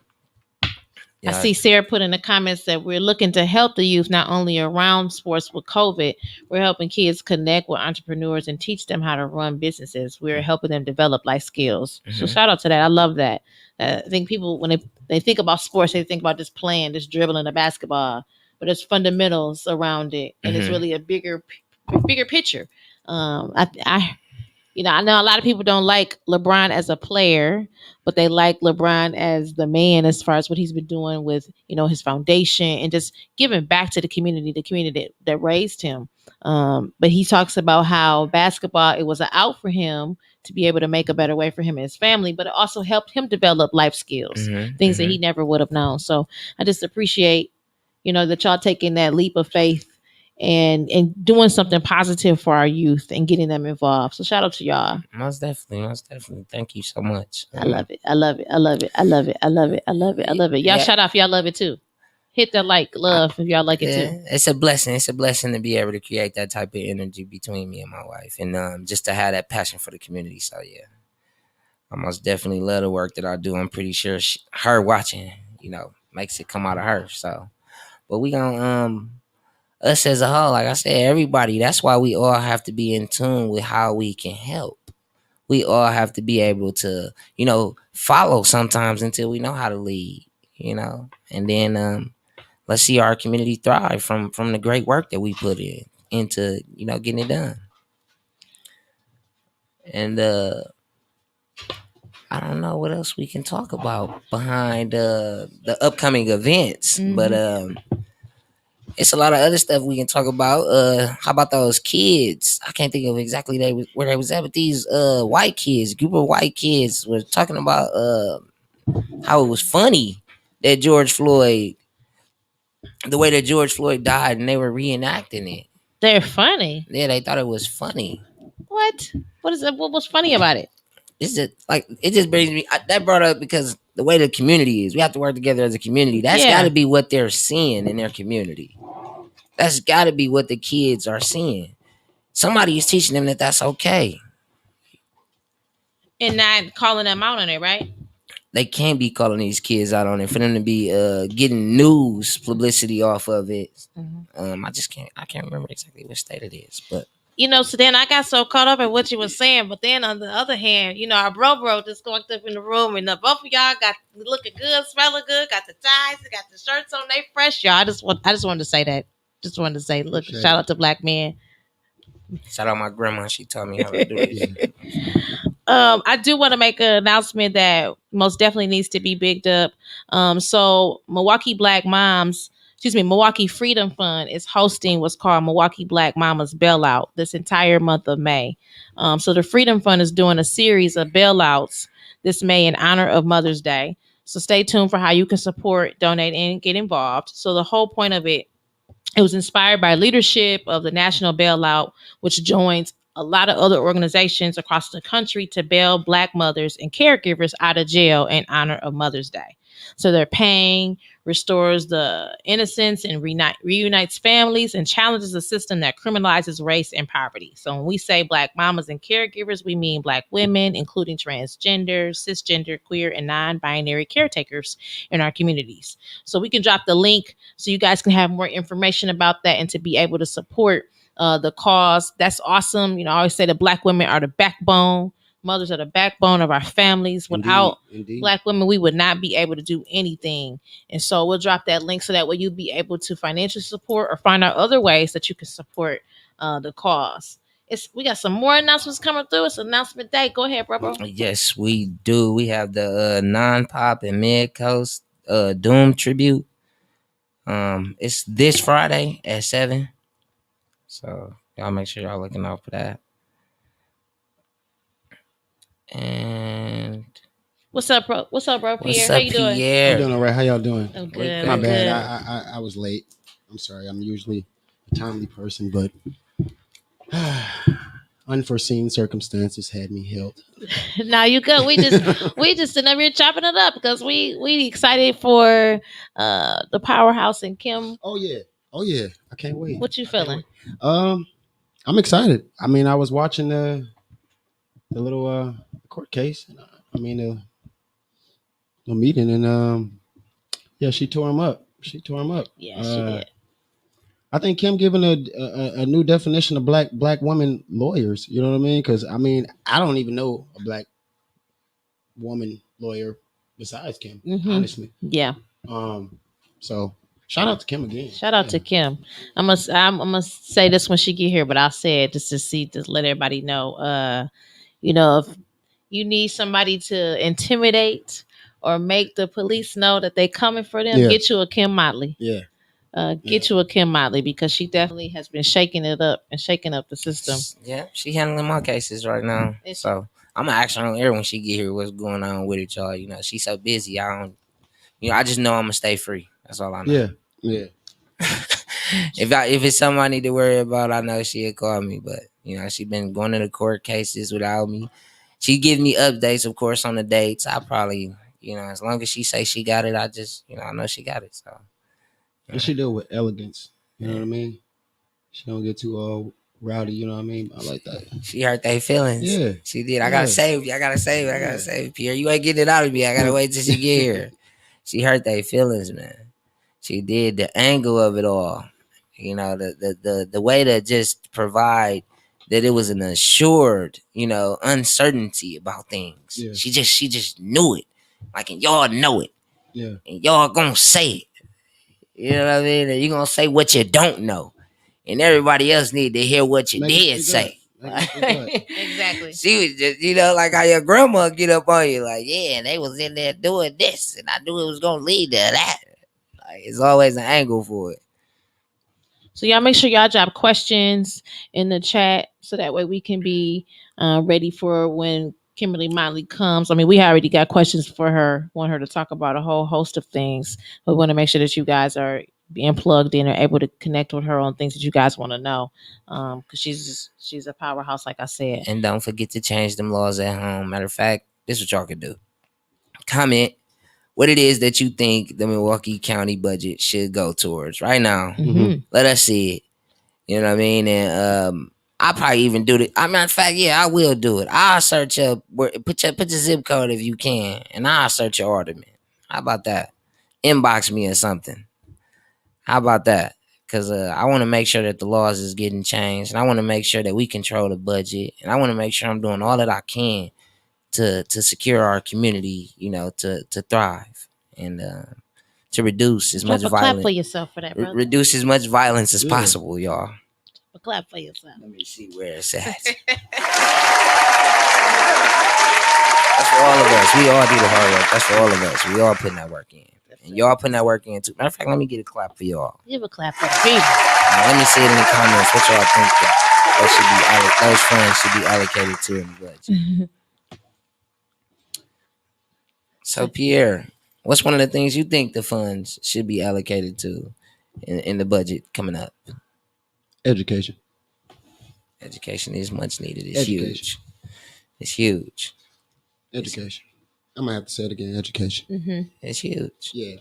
I see Sarah put in the comments that we're looking to help the youth not only around sports with COVID, we're helping kids connect with entrepreneurs and teach them how to run businesses. We're helping them develop life skills. So shout out to that. I love that. I think people, when they think about sports, they think about just playing, just dribbling a basketball, but there's fundamentals around it. And it's really a bigger picture. I know a lot of people don't like LeBron as a player, but they like LeBron as the man as far as what he's been doing with, you know, his foundation and just giving back to the community that raised him. But he talks about how basketball, it was an out for him to be able to make a better way for him and his family, but it also helped him develop life skills, things that he never would have known. So I just appreciate, you know, that y'all taking that leap of faith and doing something positive for our youth and getting them involved. So shout out to y'all. Most definitely. Thank you so much. I love it. Y'all shout out if y'all love it too. Hit the love if y'all like it too. It's a blessing. It's a blessing to be able to create that type of energy between me and my wife, and just to have that passion for the community. So yeah, I most definitely love the work that I do. I'm pretty sure her watching, you know, makes it come out of her. So, but we gonna us as a whole, like I said, everybody. That's why we all have to be in tune with how we can help. we all have to be able to, follow sometimes until we know how to lead, and then let's see our community thrive from the great work that we put into getting it done. And I don't know what else we can talk about behind the upcoming events, but it's a lot of other stuff we can talk about. How about those kids? I can't think of exactly where they was at, but these white kids, group of white kids, were talking about how it was funny that the way that George Floyd died, and they were reenacting it. They're funny. Yeah, they thought it was funny. What? What is it? What was funny about it? It's just like it just brings me that brought up because the way the community is, we have to work together as a community. That's got to be what they're seeing in their community. That's got to be what the kids are seeing. Somebody is teaching them that that's okay, and not calling them out on it, right? They can't be calling these kids out on it for them to be getting news publicity off of it. I can't remember exactly what state it is, but. So then I got so caught up in what you were saying, but then on the other hand, our bro just walked up in the room, and both of y'all got looking good, smelling good, got the ties, got the shirts on, they fresh, y'all. I just wanted to say that. Just wanted to say, look, shout out to black men. Shout out my grandma. She taught me how to do it. I do want to make an announcement that most definitely needs to be bigged up. So Milwaukee Freedom Fund is hosting what's called Milwaukee Black Mamas Bailout this entire month of May. So the Freedom Fund is doing a series of bailouts this May in honor of Mother's Day. So stay tuned for how you can support, donate, and get involved. So the whole point of it was inspired by leadership of the National Bailout, which joins a lot of other organizations across the country to bail Black mothers and caregivers out of jail in honor of Mother's Day. So they're paying, restores the innocence, and reunites families, and challenges a system that criminalizes race and poverty. So when we say Black mamas and caregivers, we mean Black women, including transgender, cisgender, queer, and non-binary caretakers in our communities. So we can drop the link so you guys can have more information about that and to be able to support the cause. That's awesome. I always say that Black women are the backbone. Mothers are the backbone of our families. Without Black women, we would not be able to do anything. And so we'll drop that link so that way you'll be able to financially support or find out other ways that you can support the cause. We got some more announcements coming through. It's announcement day. Go ahead, bro. Yes, we do. We have the non-pop and mid-coast Doom tribute. It's this Friday at 7. So y'all make sure y'all looking out for that. And what's up, bro? Pierre, how you doing? I'm doing all right. How y'all doing? I'm good. My bad. I was late. I'm sorry. I'm usually a timely person, but unforeseen circumstances had me held. Now you good. We just sitting up here chopping it up because we excited for the powerhouse and Kim. Oh yeah. I can't wait. What you feeling? I'm excited. I mean, I was watching the little court case. The meeting, and she tore him up. Yeah, she did. I think Kim giving a new definition of black women lawyers. You know what I mean? Because I don't even know a Black woman lawyer besides Kim. Honestly. Yeah. So shout out to Kim again. Shout out to Kim. I'm gonna say this when she get here, but I'll say it just to let everybody know. If you need somebody to intimidate or make the police know that they coming for them, get you a Kim Motley. Yeah. Get you a Kim Motley, because she definitely has been shaking it up and shaking up the system. Yeah, she handling my cases right now. So I'm gonna ask her on air when she get here what's going on with it, y'all. She's so busy. I just know I'm gonna stay free. That's all I know. Yeah. If it's something I need to worry about, I know she'll call me. But she been going to the court cases without me. She give me updates, of course, on the dates. I probably, as long as she say she got it, I just, I know she got it. So. And she do it with elegance. You know what I mean? She don't get too rowdy. You know what I mean? I like that. She hurt their feelings. Yeah, she did. I gotta save you. I gotta save it, Pierre. You ain't getting it out of me. I gotta wait till she get here. She hurt their feelings, man. She did the angle of it all. The way to just provide that it was an assured, uncertainty about things. Yeah. She just knew it. Like, and y'all know it. Yeah. And y'all gonna say it. You know what I mean? And you gonna say what you don't know. And everybody else need to hear what you did say. Exactly. She was just, like how your grandma get up on you, like, yeah, they was in there doing this, and I knew it was gonna lead to that. Like, it's always an angle for it. So y'all make sure y'all drop questions in the chat so that way we can be ready for when Kimberly Motley comes. I mean, we already got questions for her. Want her to talk about a whole host of things. We want to make sure that you guys are being plugged in or able to connect with her on things that you guys want to know. Because she's a powerhouse, like I said. And don't forget to change them laws at home. Matter of fact, this is what y'all can do. Comment what it is that you think the Milwaukee County budget should go towards right now. Mm-hmm. Let us see it. You know what I mean? And I'll probably even do it. Matter of fact, yeah, I will do it. I'll search up put your zip code if you can, and I'll search your ornament. How about that? Inbox me or something. How about that? Because I want to make sure that the laws is getting changed, and I want to make sure that we control the budget, and I want to make sure I'm doing all that I can to secure our community, to thrive and to reduce as much Clap violence. for yourself for that, brother. Reduce as much violence as possible, y'all. Clap for yourself. Let me see where it's at. That's for all of us. We all do the hard work. That's for all of us. We all putting that work in. And y'all putting that work in too. Matter of fact, let me get a clap for y'all. Give a clap for the people. Now, let me see it in the comments what y'all think that those funds should be allocated to in the budget. So, Pierre, what's one of the things you think the funds should be allocated to in the budget coming up? Education. Education is much needed. It's huge. It's huge. Education. I'm gonna have to say it again. Education. Mm-hmm. It's huge. Yeah.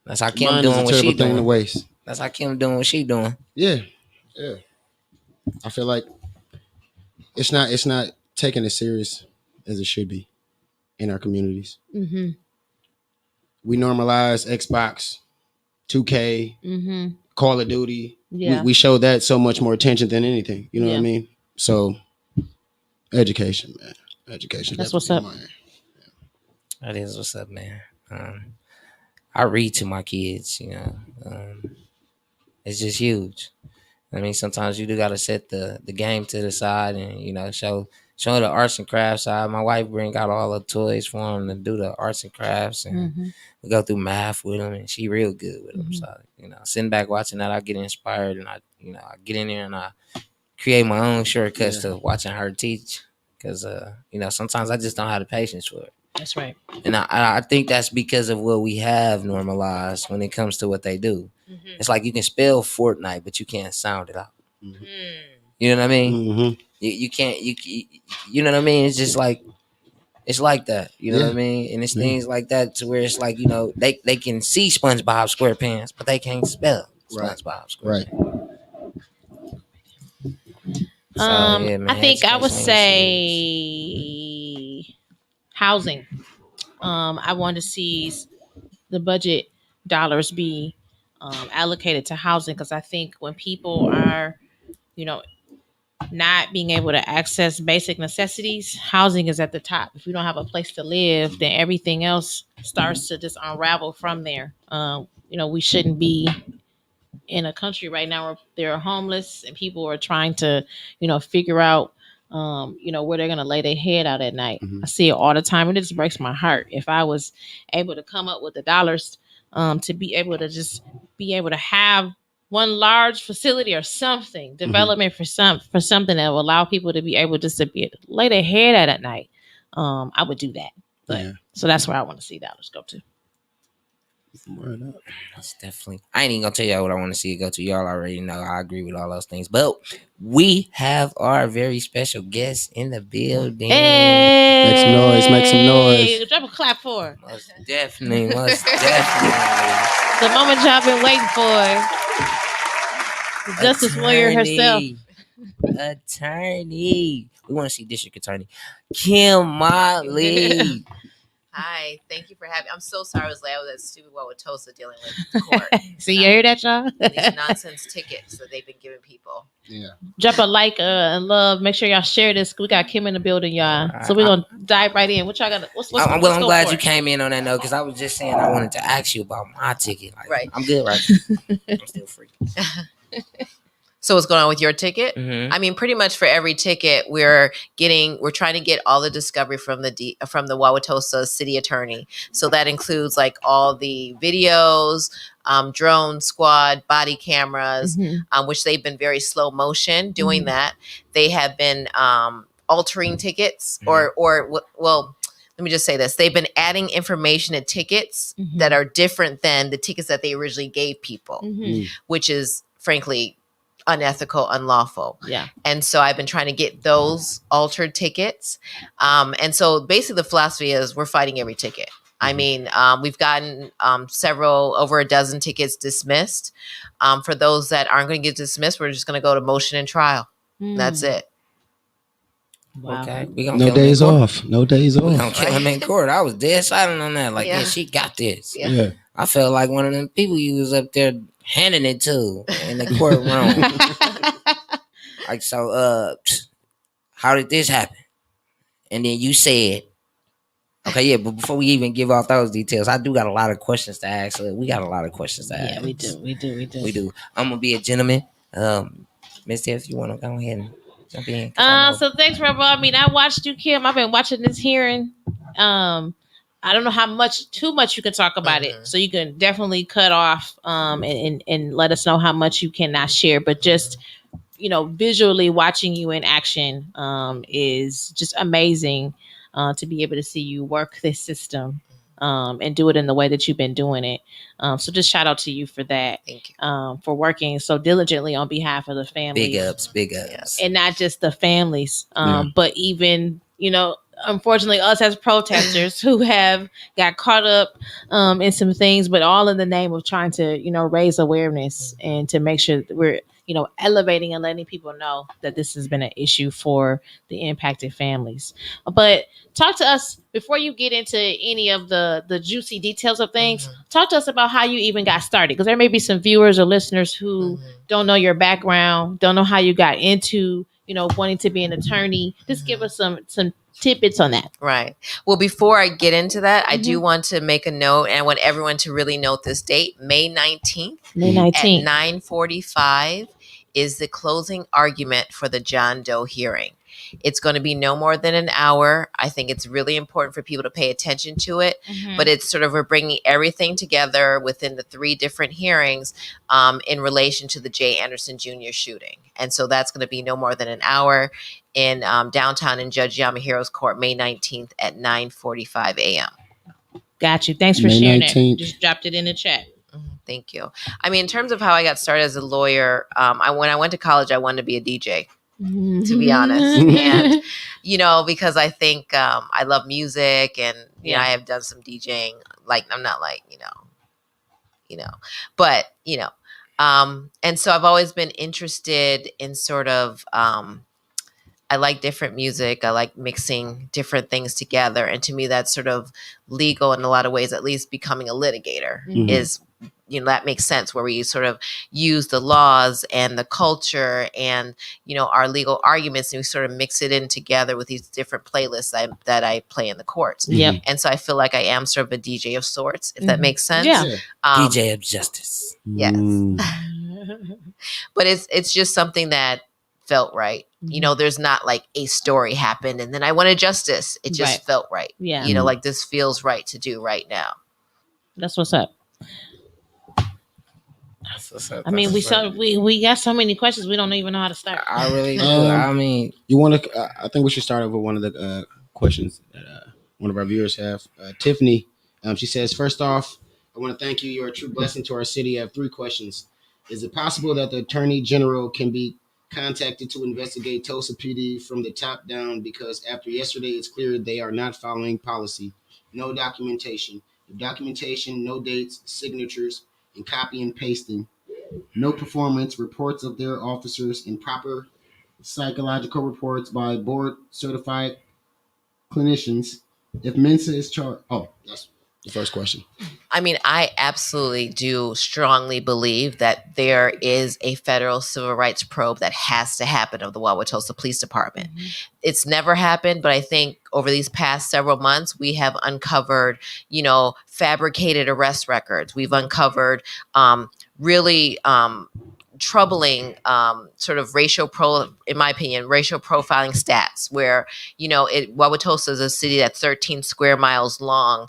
That's how Kim doing what she doing. To waste. That's how Kim doing what she doing. Yeah. Yeah. I feel like it's not taken as serious as it should be in our communities. Mm-hmm. We normalize Xbox, 2K, Mm-hmm. Call of Duty. Yeah. We show that so much more attention than anything. You know what Yeah. I mean? So, education, man. Education. That's what's up. That is what's up, man. I read to my kids, it's just huge. I mean, sometimes you do gotta set the game to the side and show the arts and crafts side. My wife bring out all the toys for them to do the arts and crafts, and we go through math with them, and she real good with them. So sitting back watching that, I get inspired, and I get in there and I create my own shortcuts to watching her teach, because sometimes I just don't have the patience for it. That's right. And I think that's because of what we have normalized when it comes to what they do. Mm-hmm. It's like you can spell Fortnite, but you can't sound it out. Mm-hmm. You know what I mean? Mm-hmm. You can't. You know what I mean? It's just like it's like that. You know what I mean? And it's things like that to where it's like they can see SpongeBob SquarePants, but they can't spell SpongeBob SquarePants. Right. So, man, I think I would say housing. I want to see the budget dollars be allocated to housing, because I think when people are, not being able to access basic necessities, housing is at the top. If you don't have a place to live, then everything else starts to just unravel from there. We shouldn't be in a country right now where they're homeless and people are trying to, figure out, where they're going to lay their head out at night. I see it all the time, and it just breaks my heart. If I was able to come up with the dollars to be able to have one large facility or something, development for something that will allow people to be able just to be able to lay their head out at night, I would do that. But so that's where I want to see dollars go to. That's definitely. I ain't even gonna tell y'all what I want to see it go to. Y'all already know I agree with all those things. But we have our very special guest in the building. Hey! Make some noise. Drop a clap for her. Most definitely. The moment y'all been waiting for. The Justice Warrior herself. Attorney. We want to see District Attorney Kim Motley. Hi, thank you for having me. I'm so sorry I was late. I was at stupid Wauwatosa dealing with court. So you hear that, y'all? These nonsense tickets that they've been giving people. Yeah. Drop a like and love. Make sure y'all share this. We got Kim in the building, y'all. So we're gonna dive right in. What y'all got? What's I'm go glad for you it? came in on that note because I was just saying I wanted to ask you about my ticket. Like, Right. I'm good right now. I'm still free. So what's going on with your ticket? Mm-hmm. I mean, pretty much for every ticket, we're trying to get all the discovery from the Wauwatosa city attorney. So that includes like all the videos, drone squad, body cameras, which they've been very slow motion doing that. They have been altering tickets or well. Let me just say this. They've been adding information to tickets that are different than the tickets that they originally gave people, which is frankly unethical, unlawful. Yeah. And so I've been trying to get those altered tickets. And so basically the philosophy is we're fighting every ticket. I mean, we've gotten over a dozen tickets dismissed. For those that aren't going to get dismissed, we're just going to go to motion and trial. That's it. Wow. Okay. We gonna No kill him in days court. off. No days We gonna off. kill him in court. I was dead silent on that. Like, Yeah. yeah, she got this. Yeah. Yeah. I felt like one of them people you was up there handing it to in the courtroom. Like, so, how did this happen? And then you said, okay, yeah, but before we even give off those details, I do got a lot of questions to ask. We got a lot of questions to ask. Yeah, we do. I'm gonna be a gentleman. Miss Tiff, you wanna go ahead and jump in? So thanks for involving me. I watched you, Kim. I've been watching this hearing. I don't know how too much you can talk about it. So you can definitely cut off and let us know how much you cannot share. But just visually watching you in action is just amazing to be able to see you work this system and do it in the way that you've been doing it. So just shout out to you for that. Thank you. For working so diligently on behalf of the families. Big ups. And not just the families, but even, unfortunately, us as protesters who have got caught up in some things, but all in the name of trying to, raise awareness and to make sure that we're, elevating and letting people know that this has been an issue for the impacted families. But talk to us before you get into any of the juicy details of things. Talk to us about how you even got started, because there may be some viewers or listeners who don't know your background, don't know how you got into, wanting to be an attorney. Just give us some tidbits on that. Right. Well, before I get into that, I do want to make a note, and I want everyone to really note this date, May 19th. May 19th. At 9:45 is the closing argument for the John Doe hearing. It's going to be no more than an hour. I think it's really important for people to pay attention to it. But it's sort of we're bringing everything together within the 3 different hearings in relation to the Jay Anderson Jr. shooting. And so that's going to be no more than an hour in downtown in Judge Yamahiro's court, May 19th at 9:45 a.m. Got you. Thanks for May sharing 19th. it. Just dropped it in the chat. Thank you. I mean, in terms of how I got started as a lawyer, when I went to college, I wanted to be a DJ, to be honest. And, because I think I love music and, I have done some DJing. Like, I'm not like, but, and so I've always been interested in sort of, I like different music. I like mixing different things together. And to me, that's sort of legal in a lot of ways, at least becoming a litigator is, that makes sense, where we sort of use the laws and the culture and, our legal arguments, and we sort of mix it in together with these different playlists that I play in the courts. Yep. And so I feel like I am sort of a DJ of sorts, if that makes sense. Yeah. DJ of justice. Yes. But it's just something that felt right. There's not like a story happened and then I wanted justice. It just felt right. Yeah. Like this feels right to do right now. That's what's up. I mean, we got so many questions. We don't even know how to start. I really do. I mean, You want to? I think we should start over with one of the questions that one of our viewers have. Tiffany, she says, first off, I want to thank you. You're a true blessing to our city. I have 3 questions. Is it possible that the Attorney General can be contacted to investigate Tulsa PD from the top down? Because after yesterday, it's clear they are not following policy. No documentation. The documentation, no dates, signatures, and copy and pasting. No performance reports of their officers, and proper psychological reports by board certified clinicians. If Mensa is charged, that's the first question. I mean, I absolutely do strongly believe that there is a federal civil rights probe that has to happen of the Wauwatosa Police Department. It's never happened, but I think over these past several months, we have uncovered, fabricated arrest records. We've uncovered really troubling sort of in my opinion, racial profiling stats where, Wauwatosa is a city that's 13 square miles long,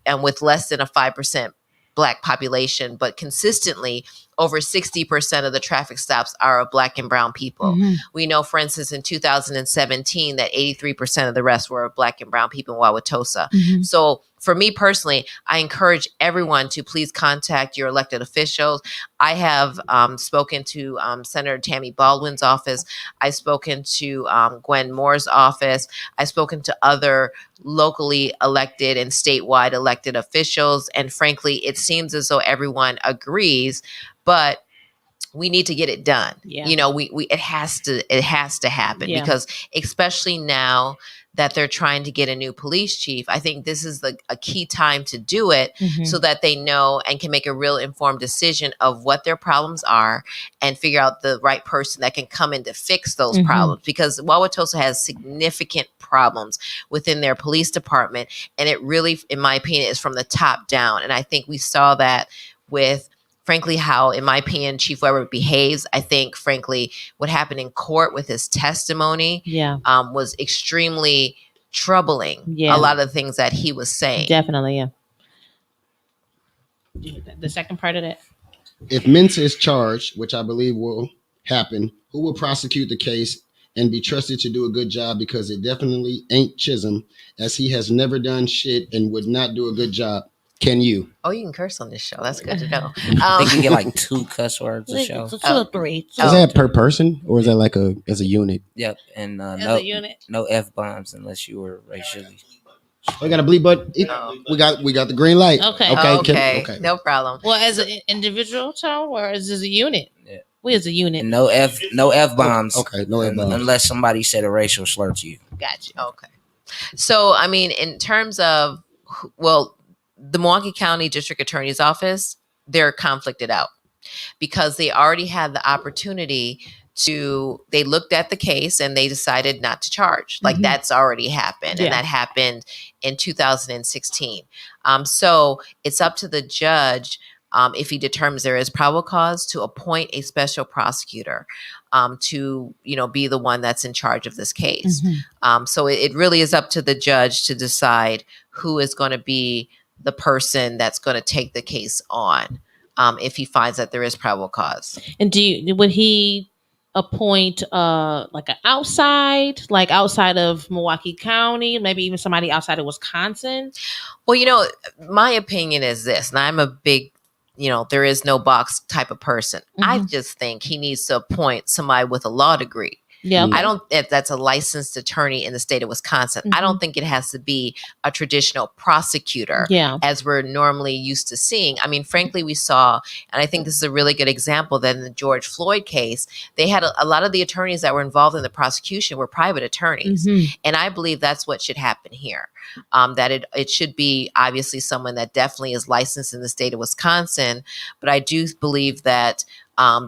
and with less than a 5% Black population, but consistently over 60% of the traffic stops are of Black and brown people. We know, for instance, in 2017 that 83% of the arrests were of Black and brown people in Wauwatosa. So for me personally, I encourage everyone to please contact your elected officials. I have spoken to Senator Tammy Baldwin's office. I've spoken to Gwen Moore's office. I've spoken to other locally elected and statewide elected officials. And frankly, it seems as though everyone agrees, but we need to get it done. Yeah. It has to happen because especially now that they're trying to get a new police chief, I think this is a key time to do it so that they know and can make a real informed decision of what their problems are and figure out the right person that can come in to fix those problems. Because Wauwatosa has significant problems within their police department. And it really, in my opinion, is from the top down. And I think we saw that with, frankly, how, in my opinion, Chief Weber behaves. I think, frankly, what happened in court with his testimony was extremely troubling. Yeah. A lot of the things that he was saying. Definitely, yeah. The second part of that? If Mensa is charged, which I believe will happen, who will prosecute the case and be trusted to do a good job? Because it definitely ain't Chisholm, as he has never done shit and would not do a good job. Can you? Oh, you can curse on this show. That's good to know. I think you get like 2 cuss words a show. 2 or 3. Is that per person or is that like as a unit? Yep, and a unit. no F-bombs unless you were racially. We got a bleep, but we got the green light. Okay. Okay. No problem. Well, as an individual child or as a unit? Yeah. We as a unit. And no F-bombs. Okay, no F-bombs. Unless somebody said a racial slur to you. Gotcha. Okay. So, I mean, in terms of, the Milwaukee County District Attorney's Office, they're conflicted out because they already had the opportunity they looked at the case and they decided not to charge. Like that's already happened. And that happened in 2016. So it's up to the judge, if he determines there is probable cause, to appoint a special prosecutor to, be the one that's in charge of this case. So it really is up to the judge to decide who is going to be the person that's going to take the case on, if he finds that there is probable cause. And would he appoint like an outside of Milwaukee County, maybe even somebody outside of Wisconsin? Well, my opinion is this, and I'm a big, there is no box type of person. I just think he needs to appoint somebody with a law degree. Yeah. I don't, if that's a licensed attorney in the state of Wisconsin, I don't think it has to be a traditional prosecutor as we're normally used to seeing. I mean, frankly, we saw, and I think this is a really good example that in the George Floyd case, they had a lot of the attorneys that were involved in the prosecution were private attorneys. And I believe that's what should happen here. That it should be obviously someone that definitely is licensed in the state of Wisconsin. But I do believe that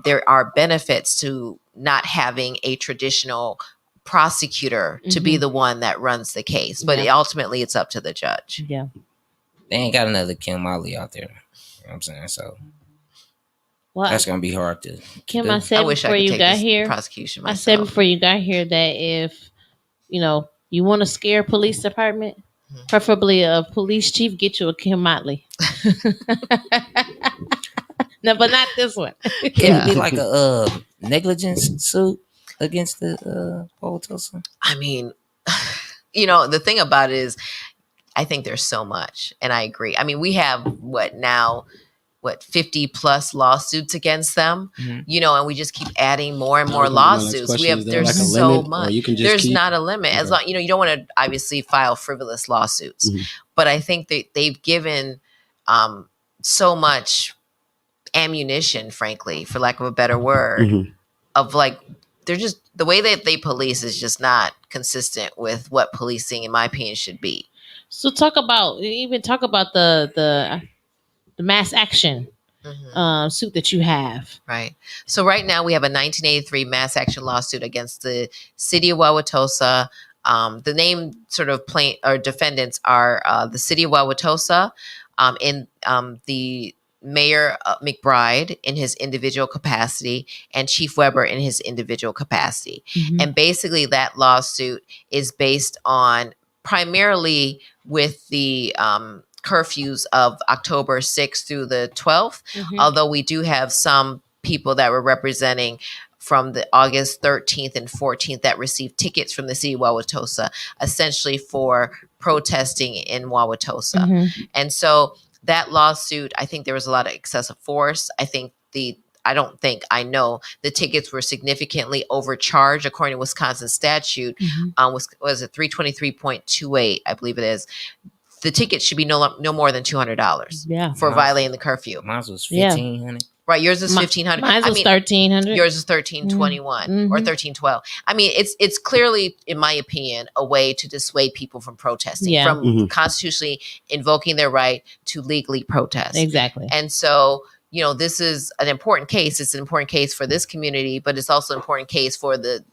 there are benefits to not having a traditional prosecutor to be the one that runs the case. But ultimately, it's up to the judge. Yeah. They ain't got another Kim Motley out there. You know what I'm saying? So that's going to be hard to Kim, do. I said before you got here, prosecution myself. I said before you got here that if, you want to scare police department, preferably a police chief, get you a Kim Motley. No, but not this one. Can it be like a negligence suit against the Wauwatosa? I mean, the thing about it is, I think there's so much, and I agree. I mean, we have 50 plus lawsuits against them, and we just keep adding more and more lawsuits. There's so much. There's not a limit. As long, you don't want to obviously file frivolous lawsuits, but I think that they've given so much ammunition, frankly, for lack of a better word, of they're just, the way that they police is just not consistent with what policing, in my opinion, should be. So talk about the mass action suit that you have. Right. So right now we have a 1983 mass action lawsuit against the city of Wauwatosa. The name sort of plaint or defendants are the city of Wauwatosa, and the Mayor McBride in his individual capacity, and Chief Weber in his individual capacity. And basically, that lawsuit is based on primarily with the curfews of October 6th through the 12th, although we do have some people that were representing from the August 13th and 14th that received tickets from the city of Wauwatosa, essentially for protesting in Wauwatosa. And so that lawsuit, I think there was a lot of excessive force. I know the tickets were significantly overcharged according to Wisconsin statute. Was it 323.28? I believe it is. The ticket should be no more than $200 for violating the curfew. Mine was $1,500. Right, yours is $1,500. Mine was $1,300. Yours is $1,321 or $1,312. I mean, it's clearly, in my opinion, a way to dissuade people from protesting, from constitutionally invoking their right to legally protest. Exactly. And so, this is an important case. It's an important case for this community, but it's also an important case for the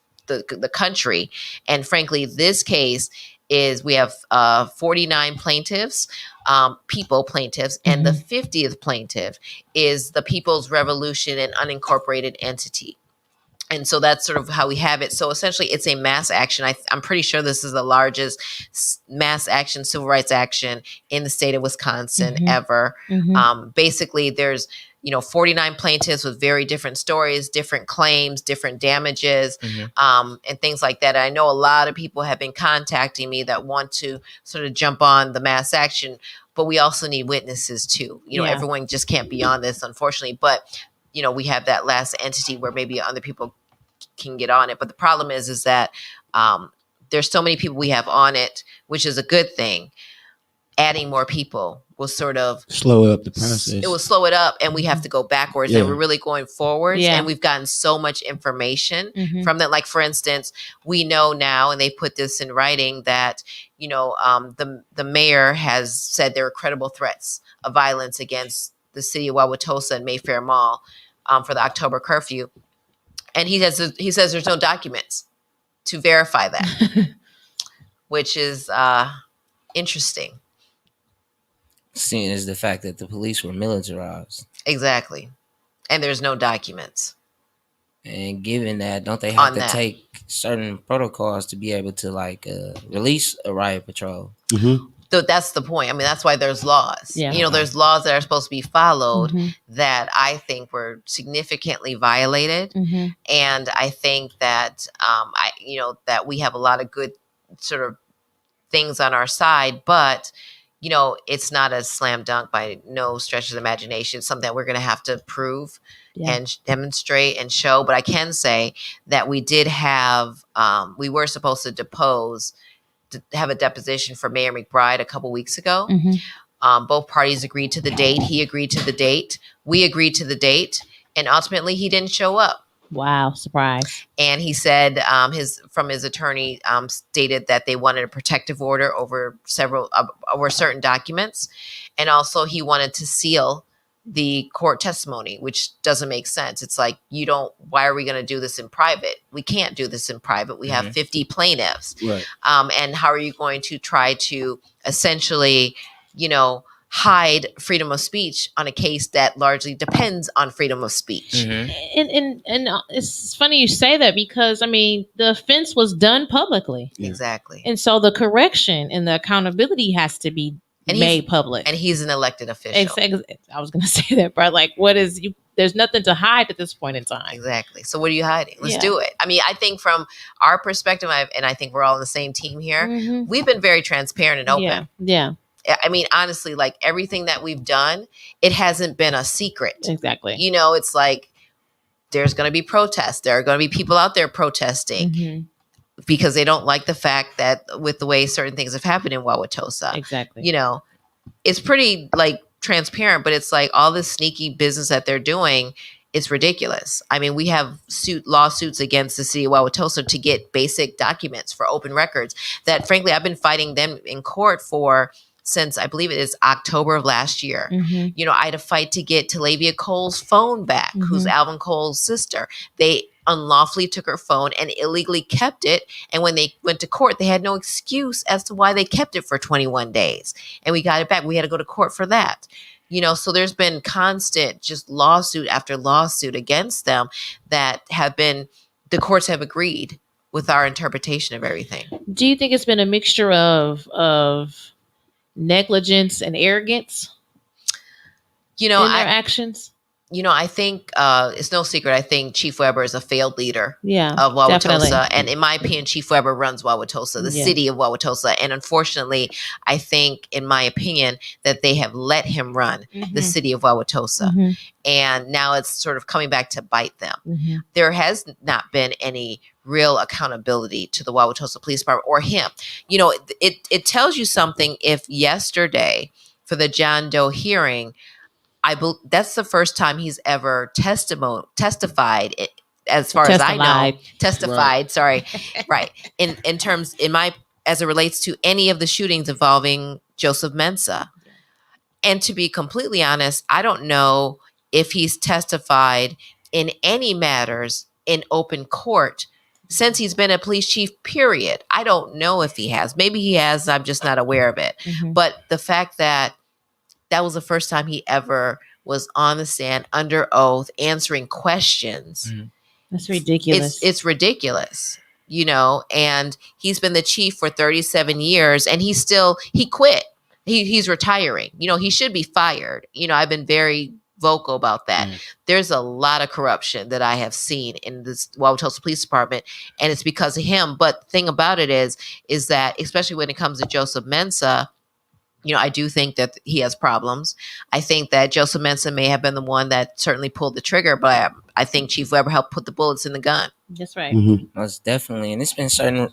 country. And frankly, this case is we have 49 plaintiffs, plaintiffs, and the 50th plaintiff is the People's Revolution and unincorporated entity. And so that's sort of how we have it. So essentially, it's a mass action. I'm pretty sure this is the largest mass action, civil rights action in the state of Wisconsin ever. Basically, there's 49 plaintiffs with very different stories, different claims, different damages, and things like that. And I know a lot of people have been contacting me that want to sort of jump on the mass action, but we also need witnesses too. Everyone just can't be on this, unfortunately. But we have that last entity where maybe other people can get on it. But the problem is that there's so many people we have on it, which is a good thing. Adding more people will sort of slow up the process. It will slow it up, and we have to go backwards, and we're really going forwards. And we've gotten so much information from that. Like, for instance, we know now, and they put this in writing, that the mayor has said there are credible threats of violence against the city of Wauwatosa and Mayfair Mall for the October curfew, and he says there's no documents to verify that, which is interesting. Seeing as the fact that the police were militarized. Exactly. And there's no documents. And given that, don't they have to take certain protocols to be able to release a riot patrol? So that's the point. I mean, that's why there's laws. There's laws that are supposed to be followed that I think were significantly violated. And I think that that we have a lot of good sort of things on our side, but it's not a slam dunk by no stretch of the imagination. It's something that we're going to have to prove and demonstrate and show. But I can say that we did have, we were supposed to have a deposition for Mayor McBride a couple weeks ago. Both parties agreed to the date. He agreed to the date. We agreed to the date. And ultimately, he didn't show up. Wow, surprise. And he said his attorney stated that they wanted a protective order over certain documents. And also he wanted to seal the court testimony, which doesn't make sense. It's like, why are we going to do this in private? We can't do this in private. We have 50 plaintiffs. Right. And how are you going to try to essentially, hide freedom of speech on a case that largely depends on freedom of speech? And it's funny you say that, because I mean, the offense was done publicly. Exactly. And so the correction and the accountability has to be made public. And he's an elected official. I was going to say that, but there's nothing to hide at this point in time. Exactly. So what are you hiding? Let's do it. I mean, I think from our perspective, and I think we're all on the same team here, we've been very transparent and open. Yeah. I mean, honestly, like everything that we've done, it hasn't been a secret. Exactly. It's like there's going to be protests. There are going to be people out there protesting because they don't like the fact that with the way certain things have happened in Wauwatosa. Exactly. It's pretty transparent, but it's like all this sneaky business that they're doing it's ridiculous. I mean, we have lawsuits against the city of Wauwatosa to get basic documents for open records that, frankly, I've been fighting them in court for since I believe it is October of last year. Mhm. You know, I had a fight to get Talavia Cole's phone back, who's Alvin Cole's sister. They unlawfully took her phone and illegally kept it. And when they went to court, they had no excuse as to why they kept it for 21 days. And we got it back. We had to go to court for that. You know, so there's been constant just lawsuit after lawsuit against them that have been, the courts have agreed with our interpretation of everything. Do you think it's been a mixture of negligence and arrogance You know, in their actions? I think it's no secret. I think Chief Weber is a failed leader Yeah, of Wauwatosa. definitely. And in my opinion, Chief Weber runs Wauwatosa, the Yeah. city of Wauwatosa. And unfortunately, I think, in my opinion, that they have let him run the city of Wauwatosa. Mhm. And now it's sort of coming back to bite them. Mhm. There has not been any real accountability to the Wauwatosa Police Department or him. You know, it tells you something if yesterday for the John Doe hearing, that's the first time he's ever testified, as far as I know, testified. Sorry, right. In terms, as it relates to any of the shootings involving Joseph Mensah. And to be completely honest, I don't know if he's testified in any matters in open court since he's been a police chief, period. I don't know if he has. Maybe he has. I'm just not aware of it. Mhm. But the fact that was the first time he ever was on the stand under oath answering questions. That's ridiculous. It's ridiculous, you know, and he's been the chief for 37 years and he quit. He's retiring. You know, he should be fired. You know, I've been very vocal about that. There's a lot of corruption that I have seen in this Wauwatosa Police Department, and it's because of him. But the thing about it is that, especially when it comes to Joseph Mensah, you know, I do think that he has problems. I think that Joseph Mensah may have been the one that certainly pulled the trigger, but I think Chief Weber helped put the bullets in the gun. That's right. Most definitely, and it's been certainly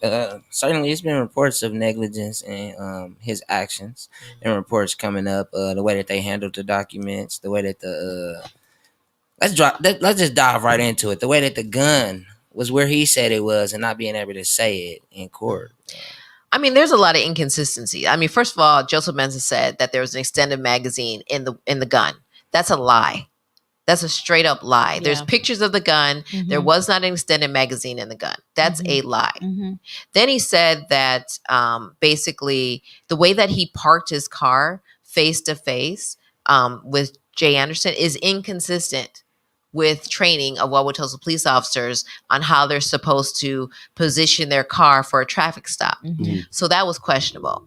it's been reports of negligence and his actions, and reports coming up the way that they handled the documents, the way that let's just dive right into it. The way that the gun was where he said it was, and not being able to say it in court. I mean, there's a lot of inconsistency. I mean, first of all, Joseph Mensah said that there was an extended magazine in the gun. That's a lie. That's a straight up lie. Yeah. There's pictures of the gun. There was not an extended magazine in the gun. That's a lie. Then he said that basically the way that he parked his car face to face with Jay Anderson is inconsistent with training of Wauwatosa police officers on how they're supposed to position their car for a traffic stop. So that was questionable.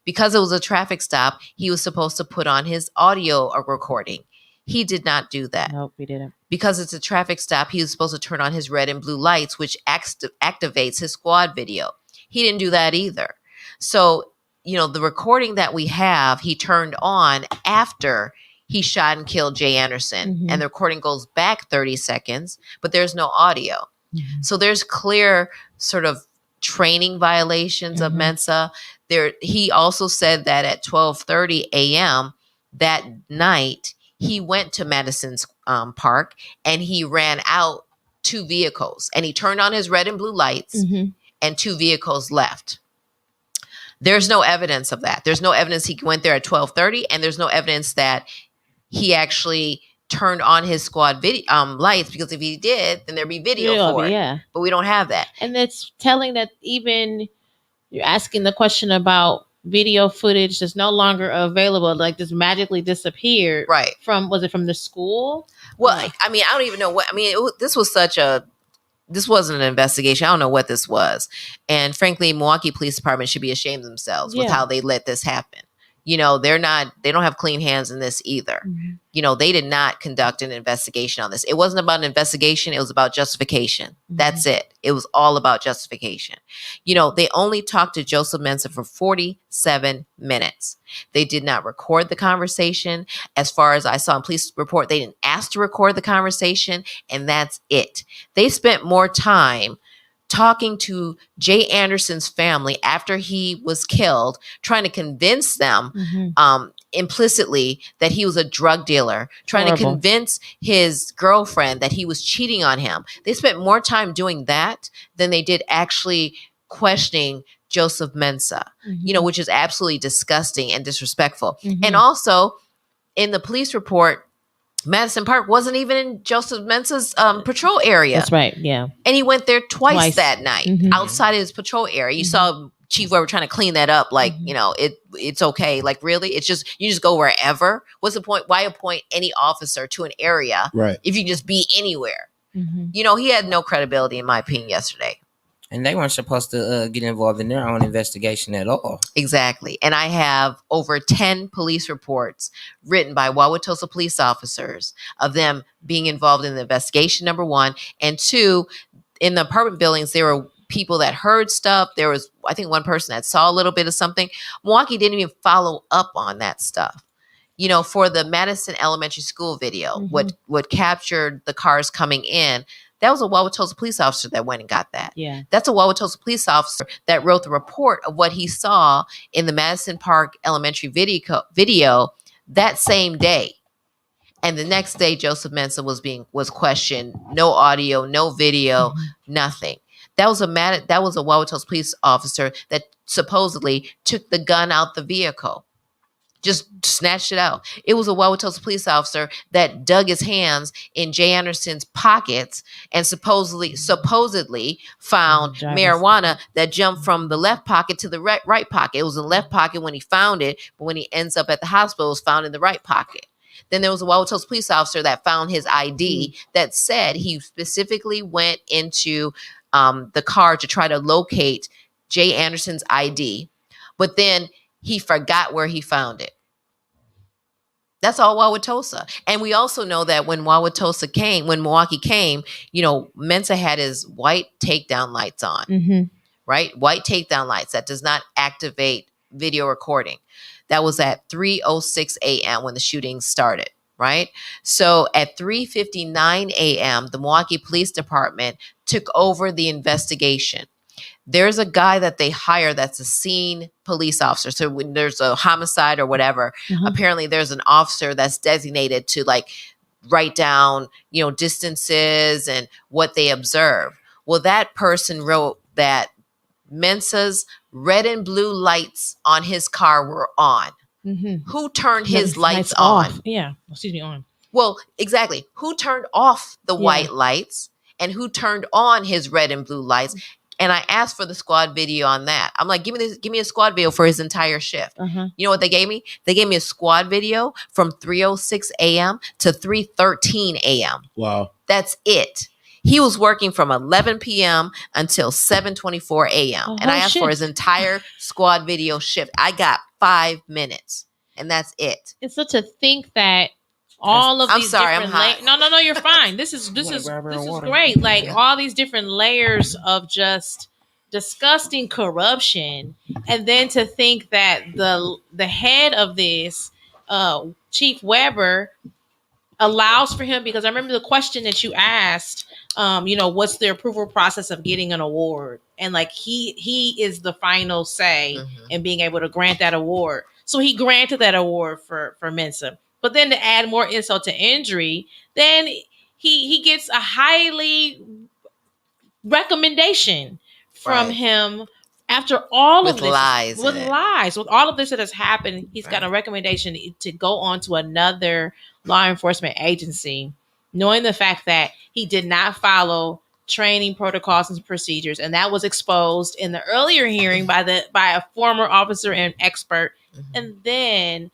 Because it was a traffic stop, he was supposed to put on his audio recording. He did not do that. Nope, he didn't. Because it's a traffic stop, he was supposed to turn on his red and blue lights, which activates his squad video. He didn't do that either. So, you know, the recording that we have, he turned on after he shot and killed Jay Anderson. And the recording goes back 30 seconds, but there's no audio. So there's clear sort of training violations of Mensah. He also said that at 12:30 a.m. that night, he went to Madison's Park and he ran out 2 vehicles and he turned on his red and blue lights and 2 vehicles left. There's no evidence of that. There's no evidence he went there at 12:30, and there's no evidence that he actually turned on his squad video lights, because if he did, then there'd be video for it. Yeah. But we don't have that. And it's telling that even you're asking the question about video footage that's no longer available, like this magically disappeared. Right. Was it from the school? Well, I mean, I don't even know what, I mean, this wasn't an investigation. I don't know what this was. And frankly, Milwaukee Police Department should be ashamed of themselves with how they let this happen. You know, they don't have clean hands in this either. You know, they did not conduct an investigation on this. It wasn't about an investigation. It was about justification. That's it. It was all about justification. You know, they only talked to Joseph Mensah for 47 minutes. They did not record the conversation. As far as I saw in police report, they didn't ask to record the conversation, and that's it. They spent more time talking to Jay Anderson's family after he was killed, trying to convince them implicitly that he was a drug dealer, trying to Horrible. convince his girlfriend that he was cheating on him. They spent more time doing that than they did actually questioning Joseph Mensah, which is absolutely disgusting and disrespectful. And also, in the police report, Madison Park wasn't even in Joseph Mensah's patrol area. That's right. Yeah. And he went there twice that night outside of his patrol area. You saw Chief Weber trying to clean that up. Like, it's okay. Like, really? It's just, you just go wherever. What's the point? Why appoint any officer to an area if you can just be anywhere? He had no credibility, in my opinion, yesterday. And they weren't supposed to get involved in their own investigation at all. Exactly. And I have over 10 police reports written by Wauwatosa police officers of them being involved in the investigation, number one. And two, in the apartment buildings, there were people that heard stuff. There was, I think, one person that saw a little bit of something. Milwaukee didn't even follow up on that stuff. For the Madison Elementary School video, what captured the cars coming in, that was a Wauwatosa police officer that went and got that. Yeah. That's a Wauwatosa police officer that wrote the report of what he saw in the Madison Park Elementary video that same day. And the next day, Joseph Mensah was questioned. No audio, no video, nothing. That was a Wauwatosa police officer that supposedly took the gun out the vehicle. Just snatched it out. It was a Wauwatosa police officer that dug his hands in Jay Anderson's pockets and supposedly found marijuana that jumped from the left pocket to the right pocket. It was in the left pocket when he found it, but when he ends up at the hospital, it was found in the right pocket. Then there was a Wauwatosa police officer that found his ID that said he specifically went into the car to try to locate Jay Anderson's ID, but then he forgot where he found it. That's all Wauwatosa. And we also know that when Milwaukee came, Mensah had his white takedown lights on, right? White takedown lights that does not activate video recording. That was at 3:06 a.m. when the shooting started, right? So at 3:59 a.m., the Milwaukee Police Department took over the investigation. There's a guy that they hire that's a scene police officer. So when there's a homicide or whatever, apparently there's an officer that's designated to write down, distances and what they observe. Well, that person wrote that Mensah's red and blue lights on his car were on. Who turned his lights on? Off. Yeah. Excuse me, on. Well, exactly. Who turned off the white lights and who turned on his red and blue lights? And I asked for the squad video on that. I'm like, give me a squad video for his entire shift. You know what they gave me? They gave me a squad video from 3:06 a.m. to 3:13 a.m. Wow. That's it. He was working from 11 p.m. until 7:24 a.m. And I asked for his entire squad video shift. I got 5 minutes, and that's it. And so to think that all of these I'm different hot. No, you're fine. This is great. Like all these different layers of just disgusting corruption, and then to think that the head of this, Chief Weber, allows for him, because I remember the question that you asked, what's the approval process of getting an award, and he is the final say in being able to grant that award. So he granted that award for Mensah. But then to add more insult to injury, then he gets a highly recommendation from him after all of this. With all of this that has happened, he's got a recommendation to go on to another law enforcement agency, knowing the fact that he did not follow training protocols and procedures. And that was exposed in the earlier hearing by a former officer and expert. And then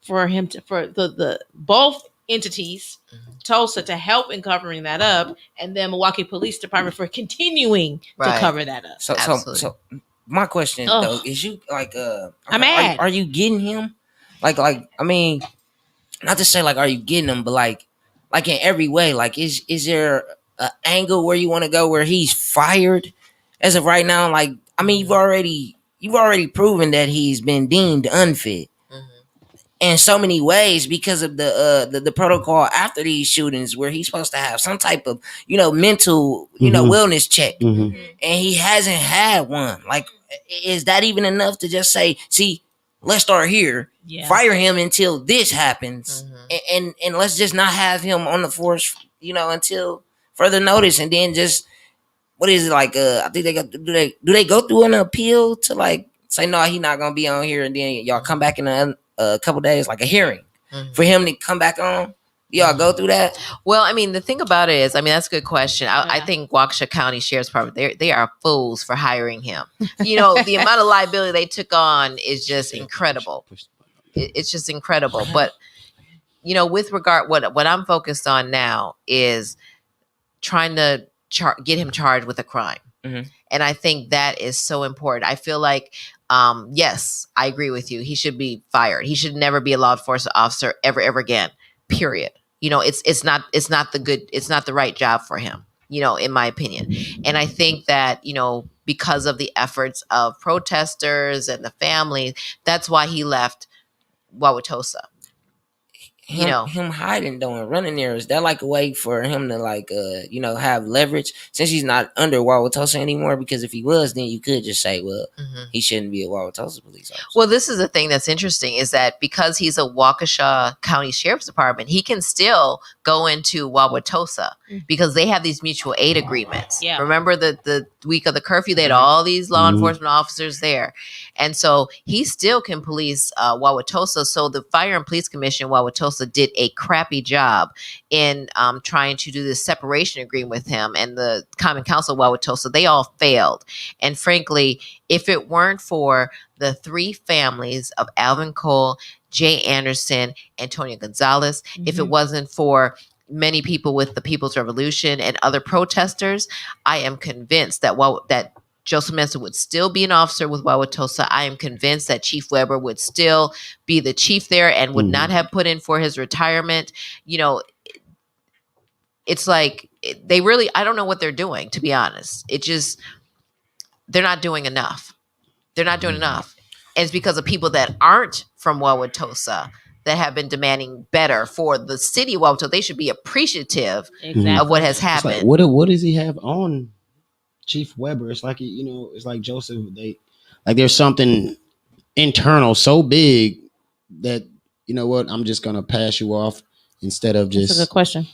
for the both entities, Tulsa to help in covering that up, and then Milwaukee Police Department for continuing to cover that up. So my question though is, you I'm mad. Are you getting him? I mean, not to say are you getting him, but in every way, is there an angle where you want to go where he's fired as of right now? I mean, you've already proven that he's been deemed unfit in so many ways because of the protocol after these shootings, where he's supposed to have some type of mental wellness check, and he hasn't had one. Is that even enough to just say, see, let's start here. Yeah. Fire him until this happens, Mhm. and let's just not have him on the force, until further notice. And then just what is it like? I think they go through an appeal to like say no, he not gonna be on here, and then y'all come back in a couple days, like a hearing for him to come back on. Y'all go through that. Well, I mean, the thing about it is, I mean, that's a good question. I Yeah. think Waukesha County Sheriff's Department, they are fools for hiring him. The amount of liability they took on is just incredible. It's just incredible. But with regard, what I'm focused on now is trying to get him charged with a crime. Mhm. And I think that is so important. I feel like, yes, I agree with you. He should be fired. He should never be a law enforcement officer ever again. Period. It's not the right job for him. In my opinion. And I think that because of the efforts of protesters and the family, that's why he left Wauwatosa. Him hiding though and running there, is that like a way for him to like have leverage since he's not under Wauwatosa anymore? Because if he was, then you could just say, well, he shouldn't be a Wauwatosa police officer. Well, this is the thing that's interesting is that because he's a Waukesha County Sheriff's Department, he can still go into Wauwatosa because they have these mutual aid agreements. Yeah. Remember the week of the curfew, they had all these law enforcement officers there. And so he still can police Wauwatosa. So the Fire and Police Commission Wauwatosa did a crappy job in trying to do this separation agreement with him, and the Common Council of Wauwatosa, they all failed. And frankly, if it weren't for the three families of Alvin Cole, Jay Anderson, Antonio Gonzalez, if it wasn't for many people with the People's Revolution and other protesters, I am convinced that that Joseph Mensa would still be an officer with Wauwatosa. I am convinced that Chief Weber would still be the chief there and would not have put in for his retirement. It's like they really, I don't know what they're doing, to be honest. They're not doing enough. They're not doing enough. And it's because of people that aren't from Wauwatosa that have been demanding better for the city of Wauwatosa. They should be appreciative of what has It's happened. like, what does he have on Chief Weber? It's like it's like Joseph. There's something internal so big that I'm just gonna pass you off instead of That's a just good question.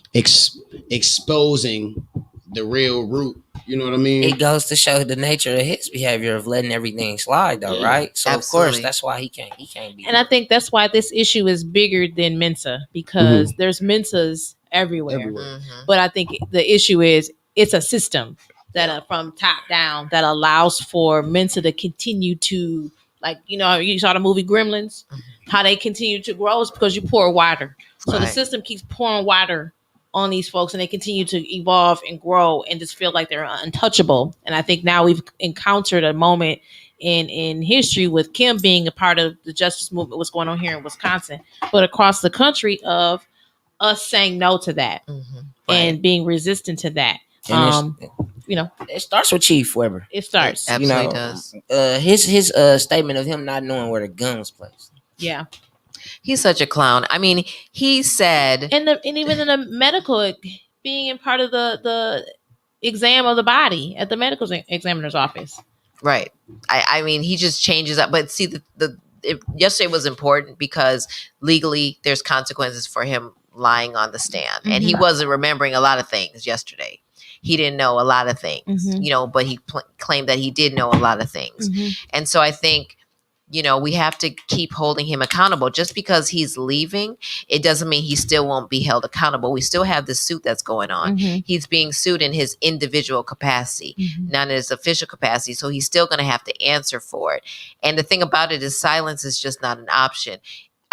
exposing the real root. You know what I mean? It goes to show the nature of his behavior of letting everything slide, though, right? So Absolutely. of course that's why he can't be. And I think that's why this issue is bigger than Mensa, because there's Mensas everywhere. But I think the issue is it's a system that from top down that allows for Mensa to continue to, like, you saw the movie Gremlins, how they continue to grow is because you pour water. So the Right. system keeps pouring water on these folks, and they continue to evolve and grow and just feel like they're untouchable. And I think now we've encountered a moment in history with Kim being a part of the justice movement, what's going on here in Wisconsin, but across the country, of us saying no to that and being resistant to that. And it starts with Chief Weber. It starts. It absolutely does. His statement of him not knowing where the gun was placed. Yeah. He's such a clown. I mean, he said, And even in the medical, being in part of the exam of the body at the medical examiner's office. right. I mean, he just changes up. But see, yesterday was important because legally there's consequences for him lying on the stand. And he wasn't remembering a lot of things yesterday. He didn't know a lot of things, but he claimed that he did know a lot of things. And so I think, we have to keep holding him accountable. Just because he's leaving, it doesn't mean he still won't be held accountable. We still have this suit that's going on. He's being sued in his individual capacity, not in his official capacity. So he's still going to have to answer for it. And the thing about it is silence is just not an option.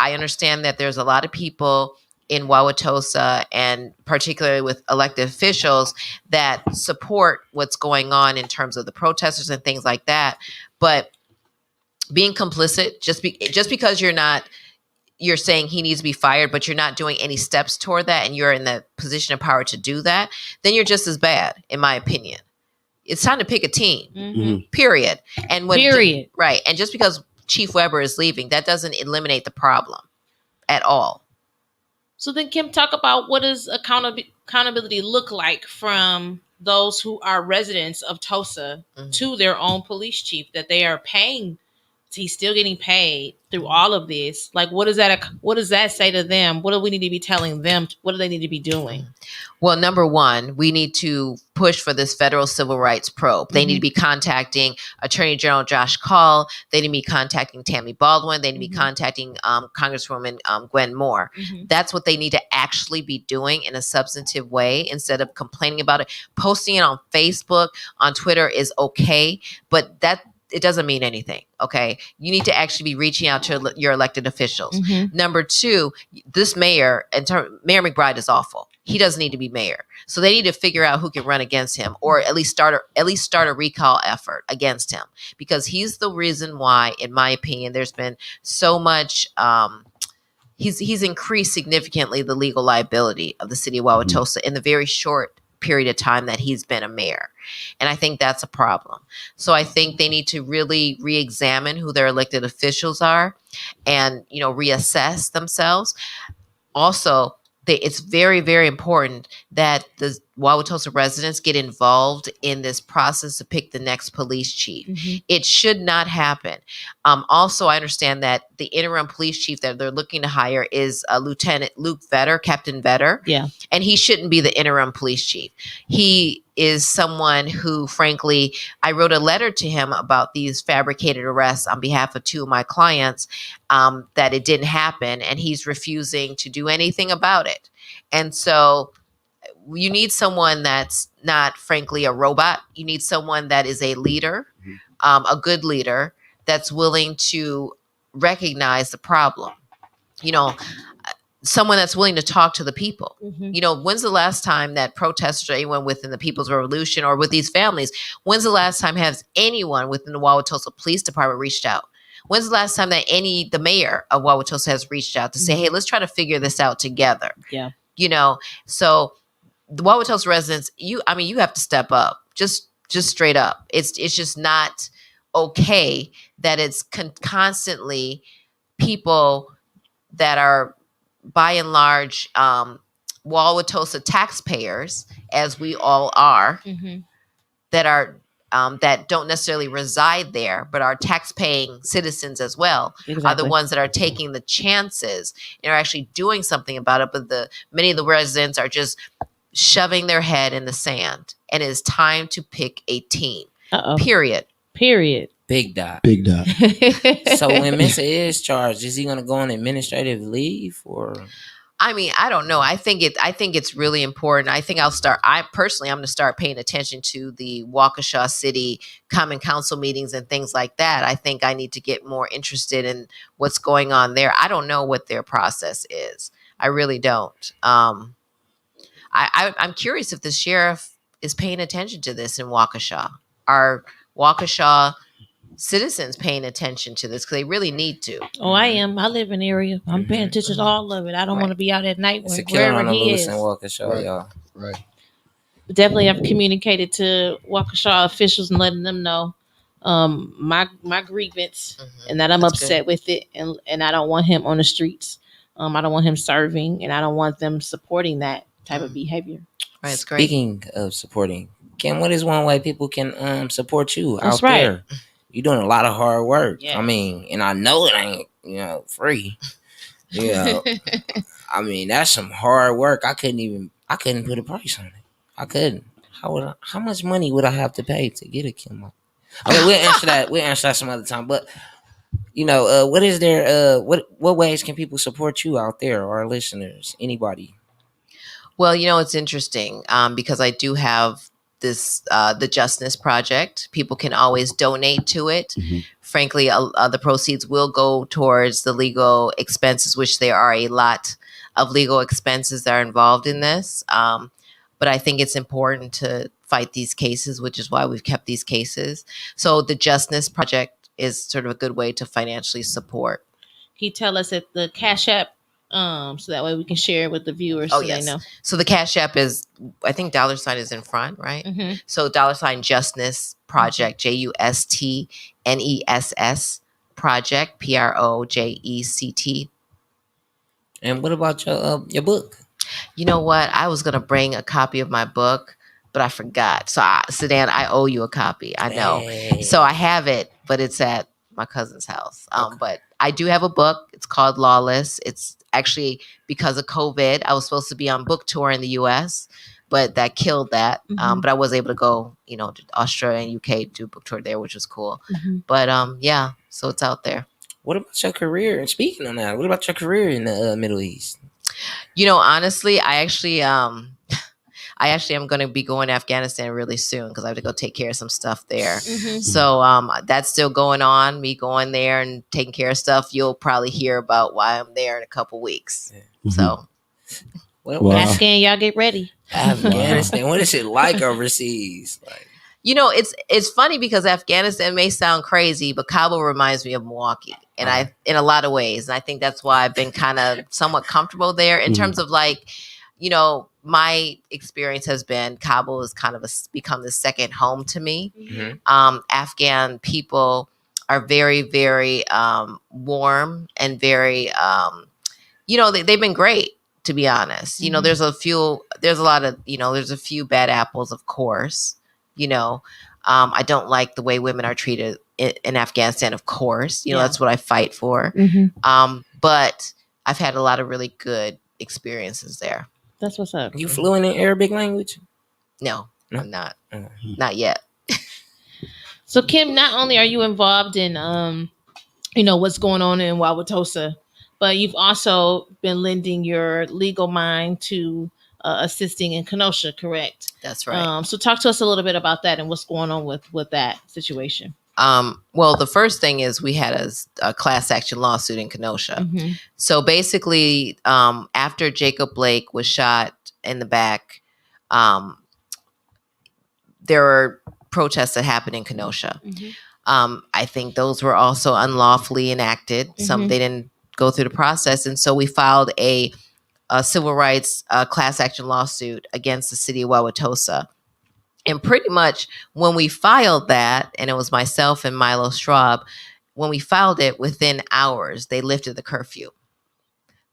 I understand that there's a lot of people in Wauwatosa, and particularly with elected officials, that support what's going on in terms of the protesters and things like that. But being complicit, just because you're saying he needs to be fired, but you're not doing any steps toward that, and you're in the position of power to do that, then you're just as bad, in my opinion. It's time to pick a team, period. And Period. Right. And just because Chief Weber is leaving, that doesn't eliminate the problem at all. So then, Kim, talk about what does accountability look like from those who are residents of Tosa to their own police chief that they are paying He's still getting paid through all of this. Like, what does that say to them? What do we need to be telling them? What do they need to be doing? Well, number one, we need to push for this federal civil rights probe. They need to be contacting Attorney General Josh Call. They need to be contacting Tammy Baldwin. They need to be contacting Congresswoman Gwen Moore. That's what they need to actually be doing in a substantive way instead of complaining about it. Posting it on Facebook, on Twitter is okay, but it doesn't mean anything. Okay. You need to actually be reaching out to your elected officials. Number two, this mayor, Mayor McBride is awful. He doesn't need to be mayor. So they need to figure out who can run against him, or at least start a recall effort against him, because he's the reason why, in my opinion, there's been so much, he's increased significantly the legal liability of the city of Wauwatosa in the very short period of time that he's been a mayor. And I think that's a problem. So I think they need to really re-examine who their elected officials are and, reassess themselves. Also, it's very, very important that the Wauwatosa residents get involved in this process to pick the next police chief. It should not happen. Also, I understand that the interim police chief that they're looking to hire is Lieutenant Luke Vetter, Captain Vetter. Yeah. And he shouldn't be the interim police chief. He is someone who, frankly, I wrote a letter to him about these fabricated arrests on behalf of two of my clients, that it didn't happen, and he's refusing to do anything about it. And so you need someone that's not, frankly, a robot. You need someone that is a leader, a good leader that's willing to recognize the problem. Someone that's willing to talk to the people. When's the last time that protesters or anyone within the People's Revolution or with these families, when's the last time has anyone within the Wauwatosa Police Department reached out? When's the last time that the mayor of Wauwatosa has reached out to say, hey, let's try to figure this out together? Yeah. So the Wauwatosa residents, you have to step up, just straight up. It's just not okay that it's constantly people that are, by and large, Wauwatosa taxpayers, as we all are, that are that don't necessarily reside there, but are tax-paying citizens as well, are the ones that are taking the chances and are actually doing something about it. But many of the residents are just shoving their head in the sand, and it is time to pick a team. Period. Big dot. So when Mesa is charged, is he going to go on administrative leave or? I don't know. I think it's really important. I'm going to start paying attention to the Waukesha City Common Council meetings and things like that. I think I need to get more interested in what's going on there. I don't know what their process is. I really don't. I'm curious if the sheriff is paying attention to this in Waukesha. Are Waukesha citizens paying attention to this? Because they really need to. Oh, I am. I live in the area. I'm paying attention to all of it. I don't want to be out at night It's a killer on wherever the he loose is. in Waukesha, y'all. Right. Definitely, I've communicated to Waukesha officials and letting them know my grievance and that I'm upset with it, and I don't want him on the streets. I don't want him serving, and I don't want them supporting that type of behavior. Right, it's great. Speaking of supporting, Kim, what is one way people can support you That's out right. there? You're doing a lot of hard work. Yeah. And I know it ain't, free. That's some hard work. I couldn't put a price on it. I couldn't. How much money would I have to pay to get a Kim? We'll answer that. We'll answer that some other time. But what is there? What ways can people support you out there, our listeners, anybody? Well, it's interesting because I do have this the Justness Project. People can always donate to it. Frankly, the proceeds will go towards the legal expenses, which there are a lot of legal expenses that are involved in this. But I think it's important to fight these cases, which is why we've kept these cases. So the Justness Project is sort of a good way to financially support. Can you tell us at the Cash App, so that way we can share it with the viewers so they know? So the Cash App is, I think $ is in front, right? So $ Justness Project, JUSTNESS Project, PROJECT. And what about your book? You know what? I was going to bring a copy of my book, but I forgot. So, Sedan, I owe you a copy. I know. Hey. So I have it, but it's at my cousin's house. But I do have a book. It's called Lawless. It's actually because of COVID. I was supposed to be on book tour in the U.S., but that killed that. But I was able to go, to Australia and UK, do book tour there, which was cool. But yeah, so it's out there. What about your career? And speaking on that, what about your career in the Middle East? Honestly, I actually am going to be going to Afghanistan really soon because I have to go take care of some stuff there. So that's still going on. Me going there and taking care of stuff. You'll probably hear about why I'm there in a couple weeks. So, Well, Afghan, y'all get ready. Afghanistan. What is it like overseas? it's funny because Afghanistan may sound crazy, but Kabul reminds me of Milwaukee, and in a lot of ways. And I think that's why I've been kind of somewhat comfortable there in terms of my experience has been Kabul has kind of become the second home to me. Afghan people are very, very warm and very, they've been great, to be honest. There's a few bad apples, of course. I don't like the way women are treated in Afghanistan, of course. That's what I fight for. But I've had a lot of really good experiences there. That's what's up. You fluent in Arabic language? No, I'm not. Not yet. So, Kim, not only are you involved in, what's going on in Wauwatosa, but you've also been lending your legal mind to assisting in Kenosha, correct? That's right. So talk to us a little bit about that and what's going on with that situation. Well, the first thing is we had a class action lawsuit in Kenosha. So basically, after Jacob Blake was shot in the back, there were protests that happened in Kenosha. I think those were also unlawfully enacted. Some they didn't go through the process, and so we filed a civil rights class action lawsuit against the city of Wauwatosa. And pretty much when we filed that, and it was myself and Milo Straub, when we filed it, within hours, they lifted the curfew.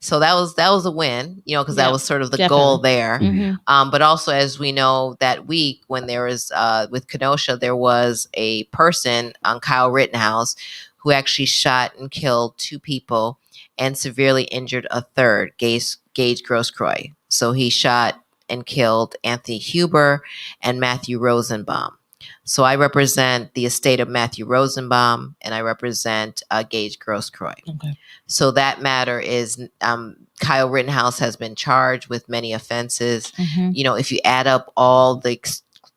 So that was a win, because that was sort of the goal there. But also, as we know, that week when there was, with Kenosha, there was a person on Kyle Rittenhouse who actually shot and killed 2 people and severely injured a third, Gage Grosskreutz. So he shot and killed Anthony Huber and Matthew Rosenbaum. So I represent the estate of Matthew Rosenbaum, and I represent Gage Grosskreutz. Okay. So that matter is Kyle Rittenhouse has been charged with many offenses. If you add up all the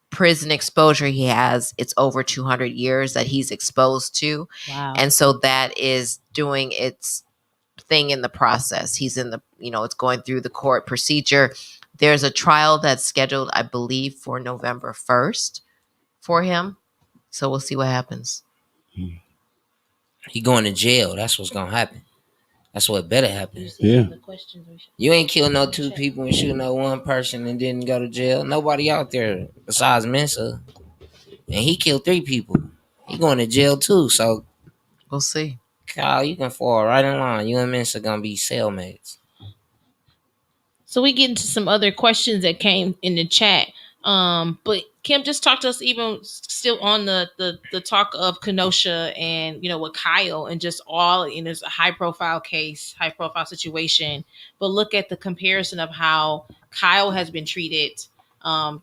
prison exposure he has, it's over 200 years that he's exposed to. Wow. And so that is doing its thing in the process. He's in the, it's going through the court procedure. There's a trial that's scheduled, I believe, for November 1st for him. So we'll see what happens. He going to jail. That's what's going to happen. That's what better happen. Yeah. You ain't kill no 2 people and shoot no 1 person and didn't go to jail. Nobody out there besides Mensa. And he killed 3 people. He going to jail too. So we'll see. Kyle, you can fall right in line. You and Mensa going to be cellmates. So we get into some other questions that came in the chat. But Kim, just talk to us, even still on the talk of Kenosha and, with Kyle and just all, it's a high profile case, high profile situation, but look at the comparison of how Kyle has been treated,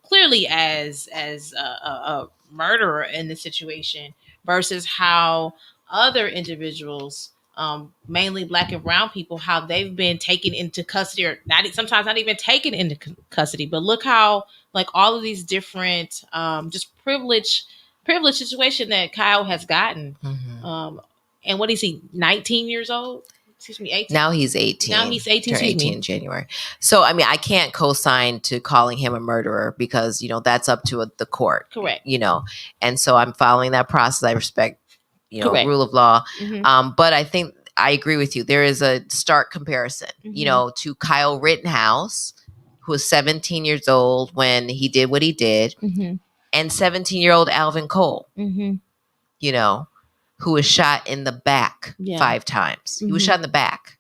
clearly as a murderer in this situation versus how other individuals, mainly Black and brown people, how they've been taken into custody, or sometimes not even taken into custody. But look how, all of these different, just privileged situation that Kyle has gotten. And what is he, 19 years old? Excuse me, 18? Now he's 18. Now he's 18. Turned 18 in January. So, I can't co-sign to calling him a murderer because, that's up to the court. Correct. And so I'm following that process. I respect, Correct. Rule of law. But I think I agree with you. There is a stark comparison, to Kyle Rittenhouse, who was 17 years old when he did what he did, and 17-year-old Alvin Cole, who was shot in the back 5 times. He was shot in the back.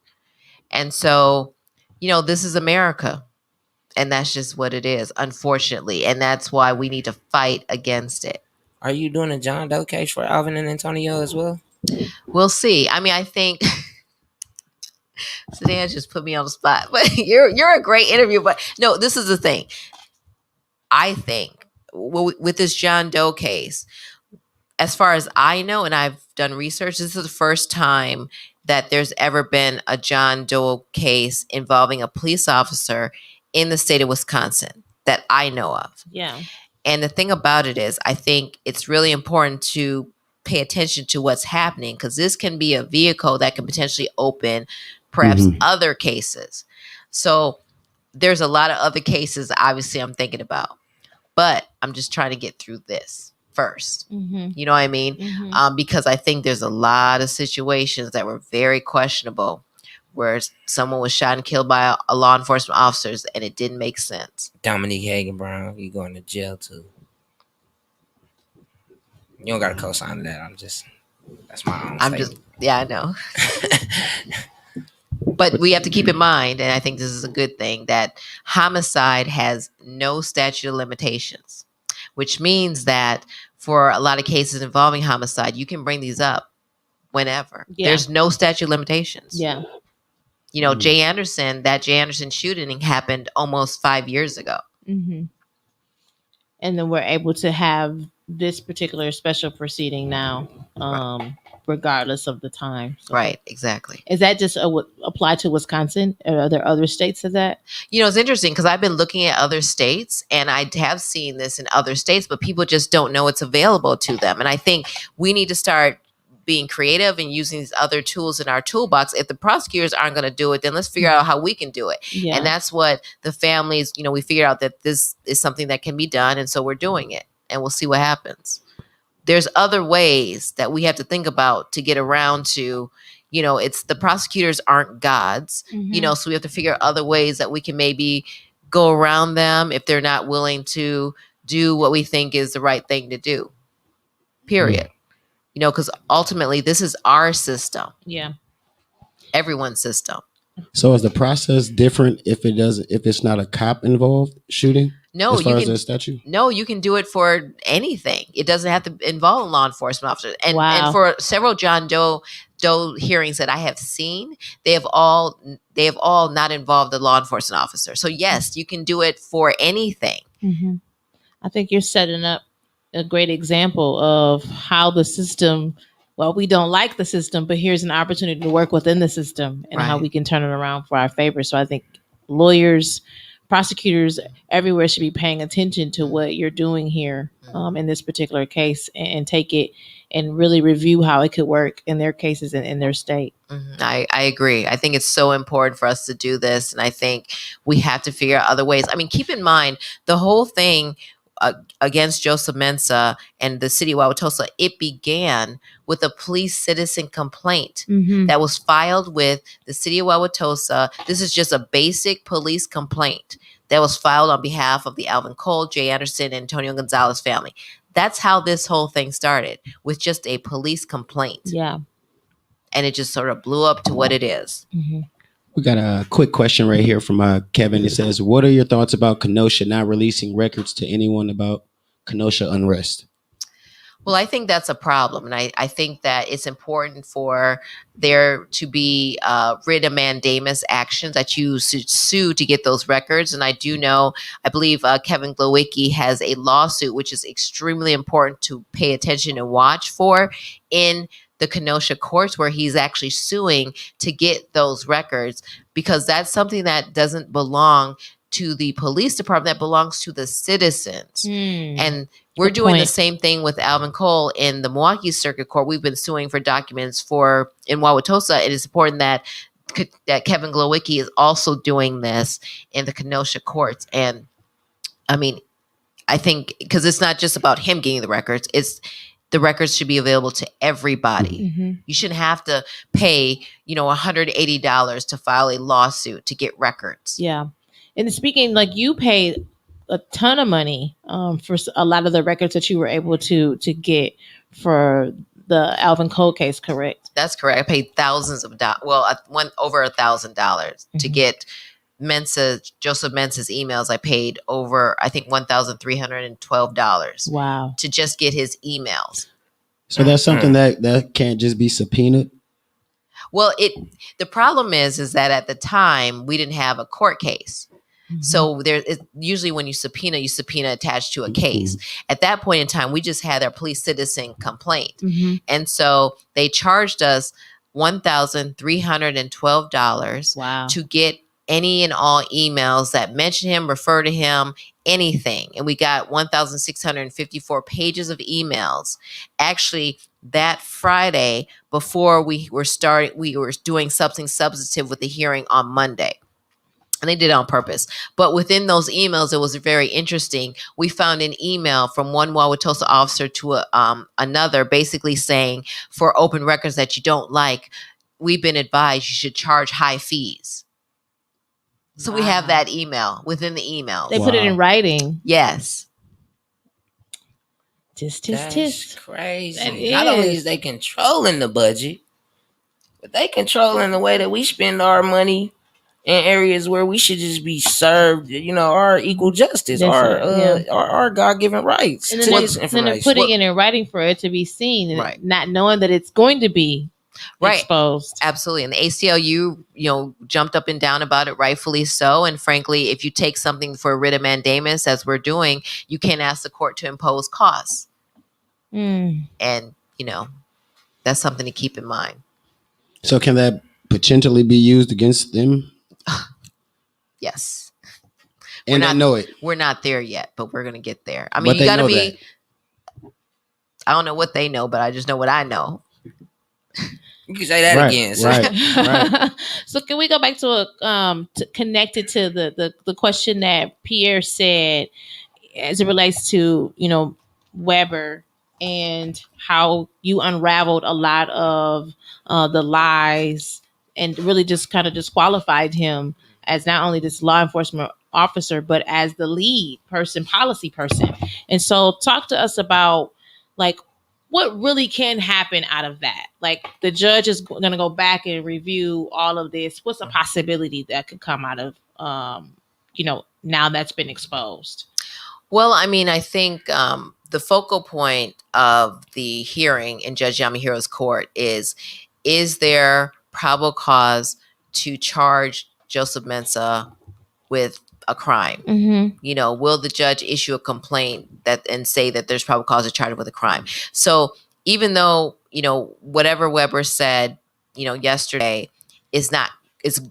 And so, this is America. And that's just what it is, unfortunately. And that's why we need to fight against it. Are you doing a John Doe case for Alvin and Antonio as well? We'll see. I mean, I think Sedan just put me on the spot, but you're a great interview. But no, this is the thing. I think with this John Doe case, as far as I know, and I've done research, this is the first time that there's ever been a John Doe case involving a police officer in the state of Wisconsin that I know of. Yeah. And the thing about it is, I think it's really important to pay attention to what's happening, because this can be a vehicle that can potentially open perhaps other cases. So there's a lot of other cases, obviously, I'm thinking about, but I'm just trying to get through this first. You know what I mean? Because I think there's a lot of situations that were very questionable where someone was shot and killed by a law enforcement officers and it didn't make sense. Dominique Hagen Brown, you going to jail too. You don't got to co-sign to that. That's my own statement. Yeah, I know. But we have to keep in mind, and I think this is a good thing, that homicide has no statute of limitations, which means that for a lot of cases involving homicide, you can bring these up whenever. Yeah. There's no statute of limitations. Yeah. You know, Jay Anderson, that Jay Anderson shooting happened almost 5 years ago. And then we're able to have this particular special proceeding now, regardless of the time. So Right, exactly. is that just applied to Wisconsin? Or are there other states of that? You know, it's interesting because I've been looking at other states and I have seen this in other states, but people just don't know it's available to them. And I think we need to start being creative and using these other tools in our toolbox. If the prosecutors aren't going to do it, then let's figure out how we can do it. Yeah. And that's what the families, you know, we figured out that this is something that can be done. And so we're doing it and we'll see what happens. There's other ways that we have to think about to get around to, you know, it's the prosecutors aren't gods, you know, so we have to figure out other ways that we can maybe go around them if they're not willing to do what we think is the right thing to do, period. You know, because ultimately this is our system, Yeah. everyone's system. So is the process different if it's not a cop involved shooting? No, as far you as can. the statute? No, you can do it for anything. It doesn't have to involve law enforcement officers. And Wow. for several John Doe hearings that I have seen, they have all not involved a law enforcement officer. So yes, you can do it for anything. I think you're setting up a great example of how the system, well, we don't like the system, but here's an opportunity to work within the system and how Right. we can turn it around for our favor. So I think lawyers, prosecutors everywhere should be paying attention to what you're doing here in this particular case and take it and really review how it could work in their cases and in their state. I agree. I think it's so important for us to do this. And I think we have to figure out other ways. I mean, keep in mind, the whole thing against Joseph Mensah and the city of Wauwatosa, it began with a police citizen complaint that was filed with the city of Wauwatosa. This is just a basic police complaint that was filed on behalf of the Alvin Cole, Jay Anderson, and Antonio Gonzalez family. That's how this whole thing started, with just a police complaint. Yeah. And it just sort of blew up to what it is. We got a quick question right here from Kevin. It says, what are your thoughts about Kenosha not releasing records to anyone about Kenosha unrest? Well, I think that's a problem. And I think that it's important for there to be writ of mandamus actions that you sue to get those records. And I believe Kevin Glowicki has a lawsuit, which is extremely important to pay attention and watch for in the Kenosha courts, where he's actually suing to get those records, because that's something that doesn't belong to the police department, that belongs to the citizens. And we're doing the same thing with Alvin Cole in the Milwaukee Circuit Court. We've been suing for documents in Wauwatosa. It is important that Kevin Glowicki is also doing this in the Kenosha courts. And I mean, I think because it's not just about him getting the records, the records should be available to everybody. You shouldn't have to pay, $180 to file a lawsuit to get records. Yeah. And speaking, like, you paid a ton of money for a lot of the records that you were able to get for the Alvin Cole case, correct? That's correct. I paid thousands of dollars. Well, I went over $1,000 to get Joseph Mensah's emails. I paid over, I think, $1,312. Wow. To just get his emails. So that's something that can't just be subpoenaed. Well, the problem is that at the time we didn't have a court case. So usually when you subpoena attached to a case. At that point in time, we just had our police citizen complaint. And so they charged us $1,312 Wow. to get any and all emails that mention him, refer to him, anything. And we got 1,654 pages of emails. Actually, that Friday before we were doing something substantive with the hearing on Monday. And they did it on purpose. But within those emails, it was very interesting. We found an email from one Wauwatosa officer to another, basically saying, for open records that you don't like, we've been advised you should charge high fees. So we have that email within the email. They put it in writing. Yes. That's Crazy. That Not only is. is they controlling the budget, but they controlling the way that we spend our money in areas where we should just be served, our equal justice, our God-given rights And to then, this then information. they're putting it in writing for it to be seen, and Right. not knowing that it's going to be exposed. Absolutely. And the ACLU, jumped up and down about it, rightfully so. And frankly, if you take something for a writ of mandamus, as we're doing, you can't ask the court to impose costs. And, that's something to keep in mind. So can that potentially be used against them? Yes. And I know it. We're not there yet, but we're going to get there. I mean, But you they got to know be, that. I don't know what they know, but I just know what I know. You can say that again. So. Right. So can we go back to connected to the question that Pierre said as it relates to, Weber and how you unraveled a lot of the lies and really just kind of disqualified him as not only this law enforcement officer, but as the lead person, policy person. And so talk to us about what really can happen out of that. Like the judge is going to go back and review all of this. What's a possibility that could come out of, now that's been exposed? Well, I mean, I think the focal point of the hearing in Judge Yamahiro's court is there probable cause to charge Joseph Mensah with a crime? Will the judge issue a complaint and say that there's probable cause to charge him with a crime? So even though, whatever Weber said, yesterday is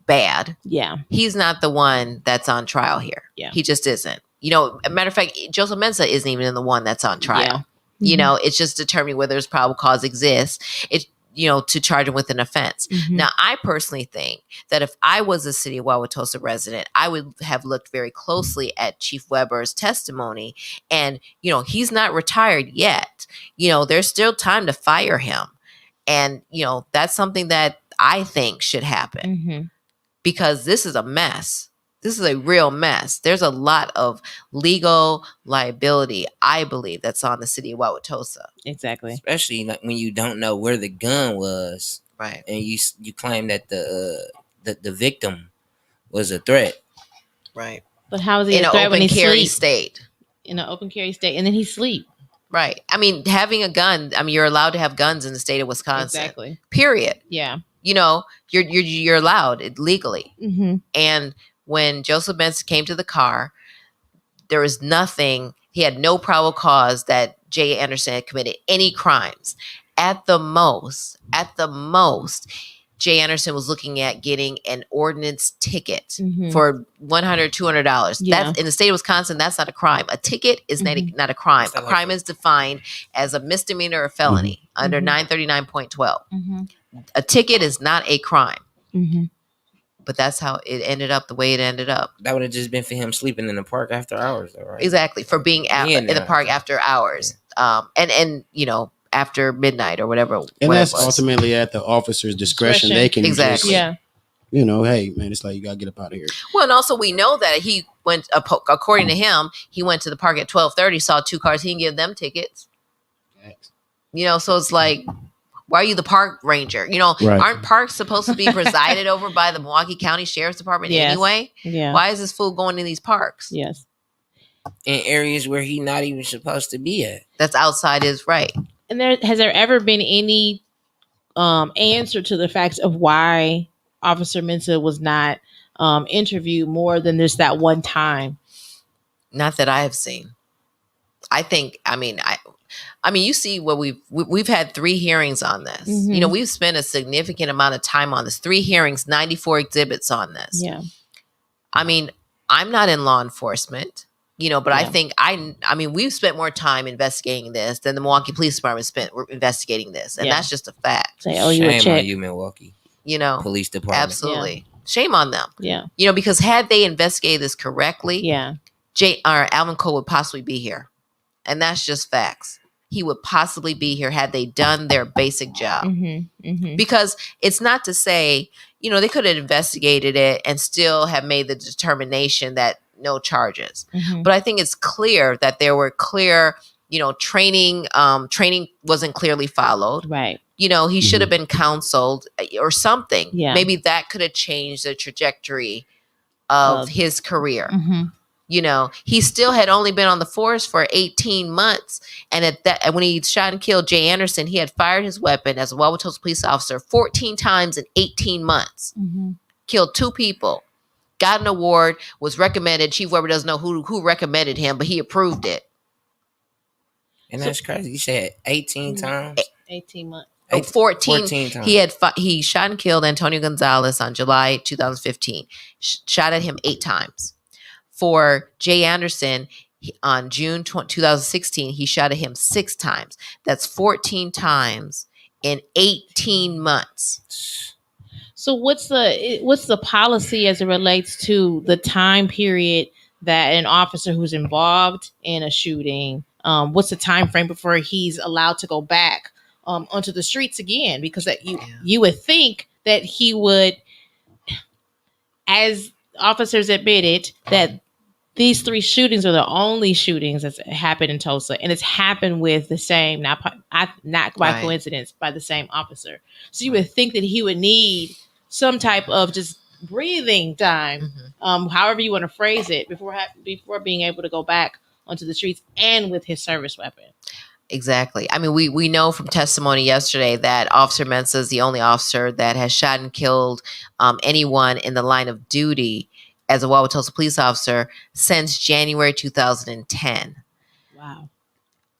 bad. Yeah. He's not the one that's on trial here. Yeah. He just isn't. A matter of fact, Joseph Mensah isn't even the one that's on trial. Yeah. It's just determining whether there's probable cause exists. To charge him with an offense. Now, I personally think that if I was a city of Wauwatosa resident, I would have looked very closely at Chief Weber's testimony. And, he's not retired yet. There's still time to fire him. And, that's something that I think should happen because this is a mess. This is a real mess. There's a lot of legal liability, I believe, that's on the city of Wauwatosa. Exactly. Especially when you don't know where the gun was, right? And you claim that the victim was a threat, right? But how is he in a an threat when open he carry sleep? state? In an open carry state, and then he sleep. Right. I mean, having a gun. I mean, you're allowed to have guns in the state of Wisconsin. Exactly. Period. Yeah. You're allowed legally. And when Joseph Mensah came to the car, there was nothing. He had no probable cause that Jay Anderson had committed any crimes. At the most, Jay Anderson was looking at getting an ordinance ticket for $100, $200. Yeah. That's in the state of Wisconsin. That's not a crime. A ticket is not a crime. A crime is defined as a misdemeanor or felony under 939.12. A ticket is not a crime. But that's how it ended up the way it ended up. That would have just been for him sleeping in the park after hours, though, right? Exactly, for being in the park after hours, and after midnight or whatever. And that's ultimately at the officer's discretion. They can exactly, just, hey man, it's like you gotta get up out of here. Well, and also we know that he went, according to him, he went to the park at 12:30, saw two cars, he didn't give them tickets. So it's like, why are you the park ranger? Aren't parks supposed to be presided over by the Milwaukee County Sheriff's Department anyway? Yeah. Why is this fool going in these parks? Yes. In areas where he's not even supposed to be at. That's outside his right. And has there ever been any answer to the facts of why Officer Mensah was not interviewed more than just that one time? Not that I have seen. I think, I mean, you see what we've had 3 hearings on this. Mhm. You know, we've spent a significant amount of time on this. 3 hearings, 94 exhibits on this. Yeah. I mean, I'm not in law enforcement, you know, but I Yeah. think we've spent more time investigating this than the Milwaukee Police Department spent investigating this, and Yeah. that's just a fact. They owe you a Shame check. on you, Milwaukee You know, Police Department. absolutely, shame on them. Yeah. You know, because had they investigated this correctly, Yeah. Alvin Cole would possibly be here, and that's just facts. He would possibly be here had they done their basic job. Mm-hmm. Mm-hmm. Because it's not to say, you know, they could have investigated it and still have made the determination that no charges. Mm-hmm. But I think it's clear that there were clear, you know, training wasn't clearly followed. Right. You know, he should have been counseled or something. Yeah. Maybe that could have changed the trajectory of his career. Mm-hmm. You know, he still had only been on the force for 18 months. And when he shot and killed Jay Anderson, he had fired his weapon as a Wauwatosa police officer 14 times in 18 months. Mm-hmm. Killed 2 people. Got an award, was recommended. Chief Weber doesn't know who recommended him, but he approved it. And that's crazy. You said 18 times? 18 months. 14 times. He shot and killed Antonio Gonzalez on July 2015. Shot at him 8 times. For Jay Anderson, on June 2016, he shot at him 6 times. That's 14 times in 18 months. So what's the policy as it relates to the time period that an officer who's involved in a shooting, what's the time frame before he's allowed to go back onto the streets again? Because you would think that he would, as officers admitted, that these 3 shootings are the only shootings that's happened in Tulsa, and it's happened with the same, not by coincidence, by the same officer. So you would think that he would need some type of just breathing time, however you want to phrase it, before being able to go back onto the streets and with his service weapon. Exactly. I mean, we know from testimony yesterday that Officer Mensah is the only officer that has shot and killed anyone in the line of duty as a Wauwatosa police officer since January 2010. Wow.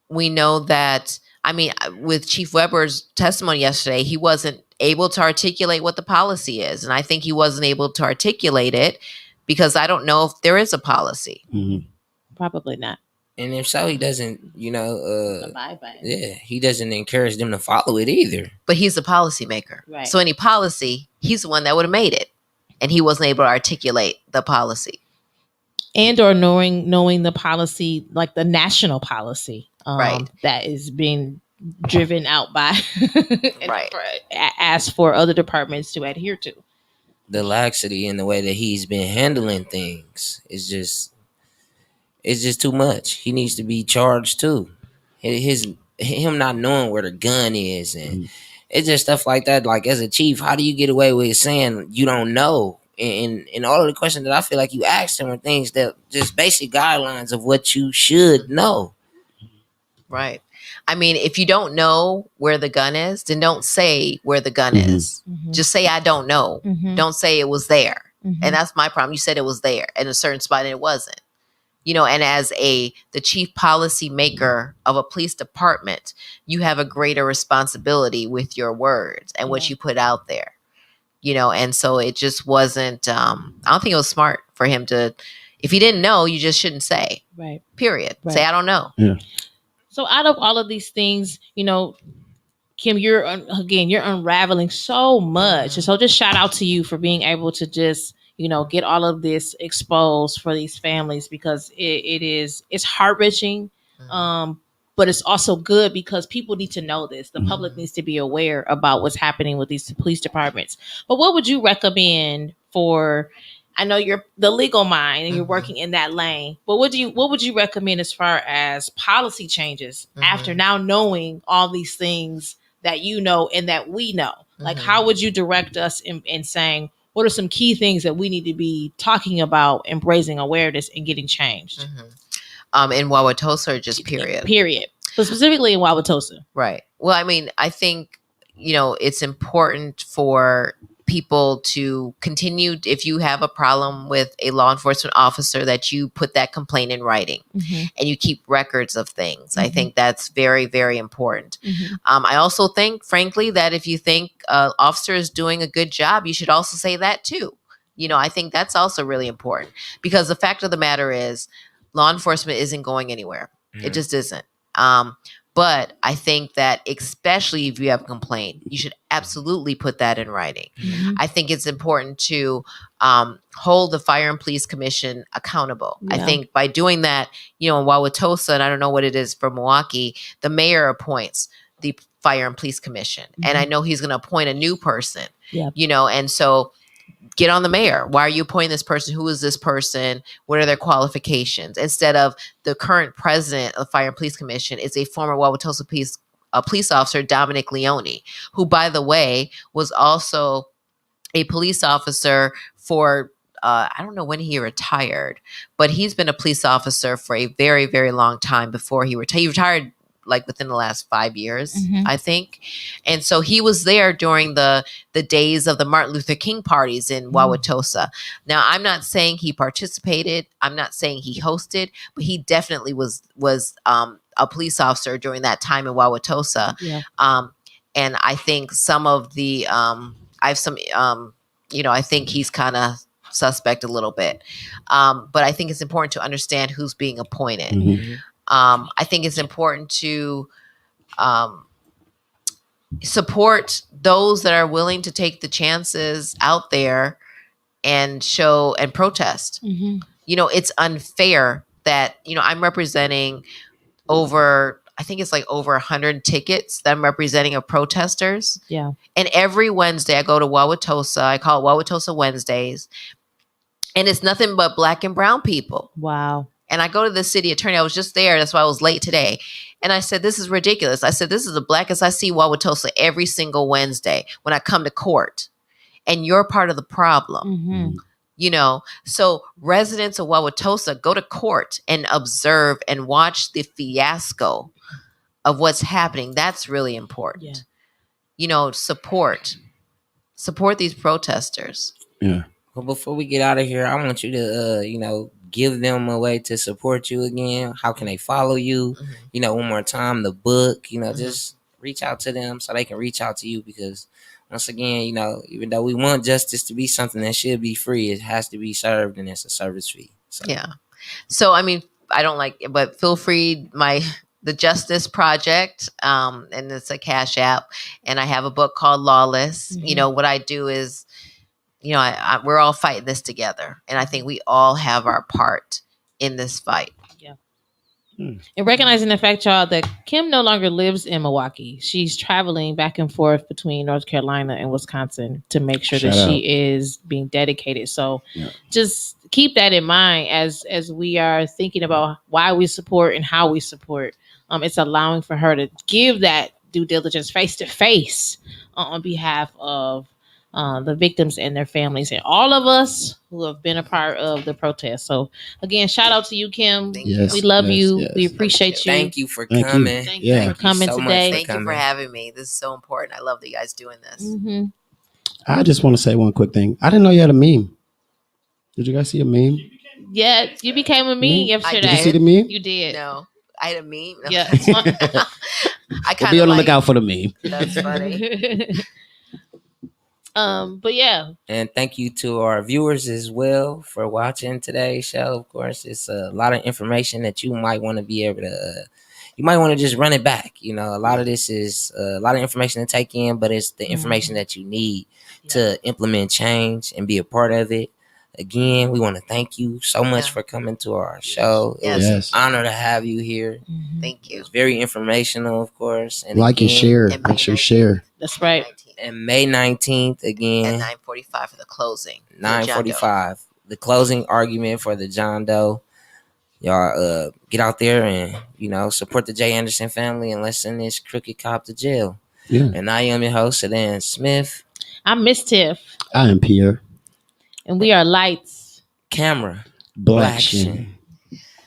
We know that, I mean, with Chief Weber's testimony yesterday, he wasn't able to articulate what the policy is. And I think he wasn't able to articulate it because I don't know if there is a policy. Mm-hmm. Probably not. And if so, he doesn't, Abide by it. yeah, he doesn't encourage them to follow it either. But he's the policymaker. Right. So any policy, he's the one that would have made it. And he wasn't able to articulate the policy. And or knowing the policy, like the national policy, Right. that is being driven out by Right. asked for other departments to adhere to. The laxity in the way that he's been handling things is just too much. He needs to be charged too. Him not knowing where the gun is, and it's just stuff like that. Like, as a chief, how do you get away with saying you don't know? And all of the questions that I feel like you asked him are things that just basic guidelines of what you should know. Right. I mean, if you don't know where the gun is, then don't say where the gun is. Mm-hmm. Just say, I don't know. Mm-hmm. Don't say it was there. Mm-hmm. And that's my problem. You said it was there in a certain spot and it wasn't. You know, and as the chief policy maker of a police department, you have a greater responsibility with your words and what you put out there. You know, and so it just wasn't, I don't think it was smart for him to, if he didn't know, you just shouldn't say. Right. Period. Right. Say, I don't know. Yeah. So out of all of these things, you know, Kim, you're unraveling so much. And so just shout out to you for being able to just, you know, get all of this exposed for these families, because it's heart-wrenching. But it's also good because people need to know this. The public needs to be aware about what's happening with these police departments. But what would you recommend for, I know you're the legal mind and you're working in that lane, but what would you recommend as far as policy changes after now knowing all these things that you know and that we know? Like, how would you direct us in saying, what are some key things that we need to be talking about and raising awareness and getting changed? In Wauwatosa or just period? Period. but specifically in Wauwatosa. Right. Well, I mean, I think, it's important for people to continue, if you have a problem with a law enforcement officer, that you put that complaint in writing and you keep records of things. I think that's very, very important. I also think, frankly, that if you think an officer is doing a good job, you should also say that too. I think that's also really important, because the fact of the matter is law enforcement isn't going anywhere. It just isn't. But I think that especially if you have a complaint, you should absolutely put that in writing. I think it's important to hold the Fire and Police Commission accountable. I think by doing that, in Wauwatosa, and I don't know what it is for Milwaukee, the mayor appoints the Fire and Police Commission. And I know he's going to appoint a new person, and so get on the mayor. Why are you appointing this person? Who is this person? What are their qualifications? Instead of the current president of the Fire and Police Commission is a former Wauwatosa police officer, Dominic Leone, who, by the way, was also a police officer for, I don't know when he retired, but he's been a police officer for a very, very long time before he retired. He retired like within the last 5 years, I think. And so he was there during the days of the Martin Luther King parties in Wauwatosa. Now, I'm not saying he participated. I'm not saying he hosted, but he definitely was a police officer during that time in Wauwatosa. And I think some of the, I think he's kind of suspect a little bit. But I think it's important to understand who's being appointed. I think it's important to support those that are willing to take the chances out there and show and protest. It's unfair that, I'm representing I think it's like over 100 tickets that I'm representing of protesters. And every Wednesday I go to Wauwatosa. I call it Wauwatosa Wednesdays. And it's nothing but Black and brown people. Wow. And I go to the city attorney. I was just there. That's why I was late today. And I said, this is ridiculous. I said, this is the blackest I see Wauwatosa every single Wednesday when I come to court. And you're part of the problem. So residents of Wauwatosa, go to court and observe and watch the fiasco of what's happening. That's really important. Support these protesters. Well, before we get out of here, I want you to, give them a way to support you again. How can they follow you? One more time, the book, just reach out to them so they can reach out to you, because once again, even though we want justice to be something that should be free, it has to be served, and it's a service fee. So, I mean, I don't like it, but feel free, the Justice Project, and it's a Cash App, and I have a book called Lawless. What I do is, we're all fighting this together. And I think we all have our part in this fight. And recognizing the fact, y'all, that Kim no longer lives in Milwaukee. She's traveling back and forth between North Carolina and Wisconsin to make sure that she is being dedicated. So just keep that in mind as we are thinking about why we support and how we support. It's allowing for her to give that due diligence face to face on behalf of the victims and their families and all of us who have been a part of the protest. So again, shout out to you, Kim. We love you. We appreciate you. Thank you for coming. Thank you for coming today. Thank you for having me. This is so important. I love that you guys doing this. I just want to say one quick thing. I didn't know you had a meme. Did you guys see a meme? Yeah, you became a meme yesterday. Did you see the meme? You did. No, I had a meme. No. Yeah. I kind of be on the lookout for the meme. That's funny. But yeah. And thank you to our viewers as well for watching today's show. Of course, it's a lot of information that you might want to be able to, you might want to just run it back. A lot of this is a lot of information to take in, but it's the information that you need to implement change and be a part of it. Again, we want to thank you so much for coming to our show. It was an honor to have you here. Thank you. It's very informational, of course. And like and share. Make sure share. That's right. And May 19th, again. At 9:45 for the closing. 9:45. The closing argument for the John Doe. Y'all get out there and, support the J. Anderson family and let's send this crooked cop to jail. And I am your host, Sedan Smith. I'm Miss Tiff. I am Pierre. And we are Lights, Camera, Black Action.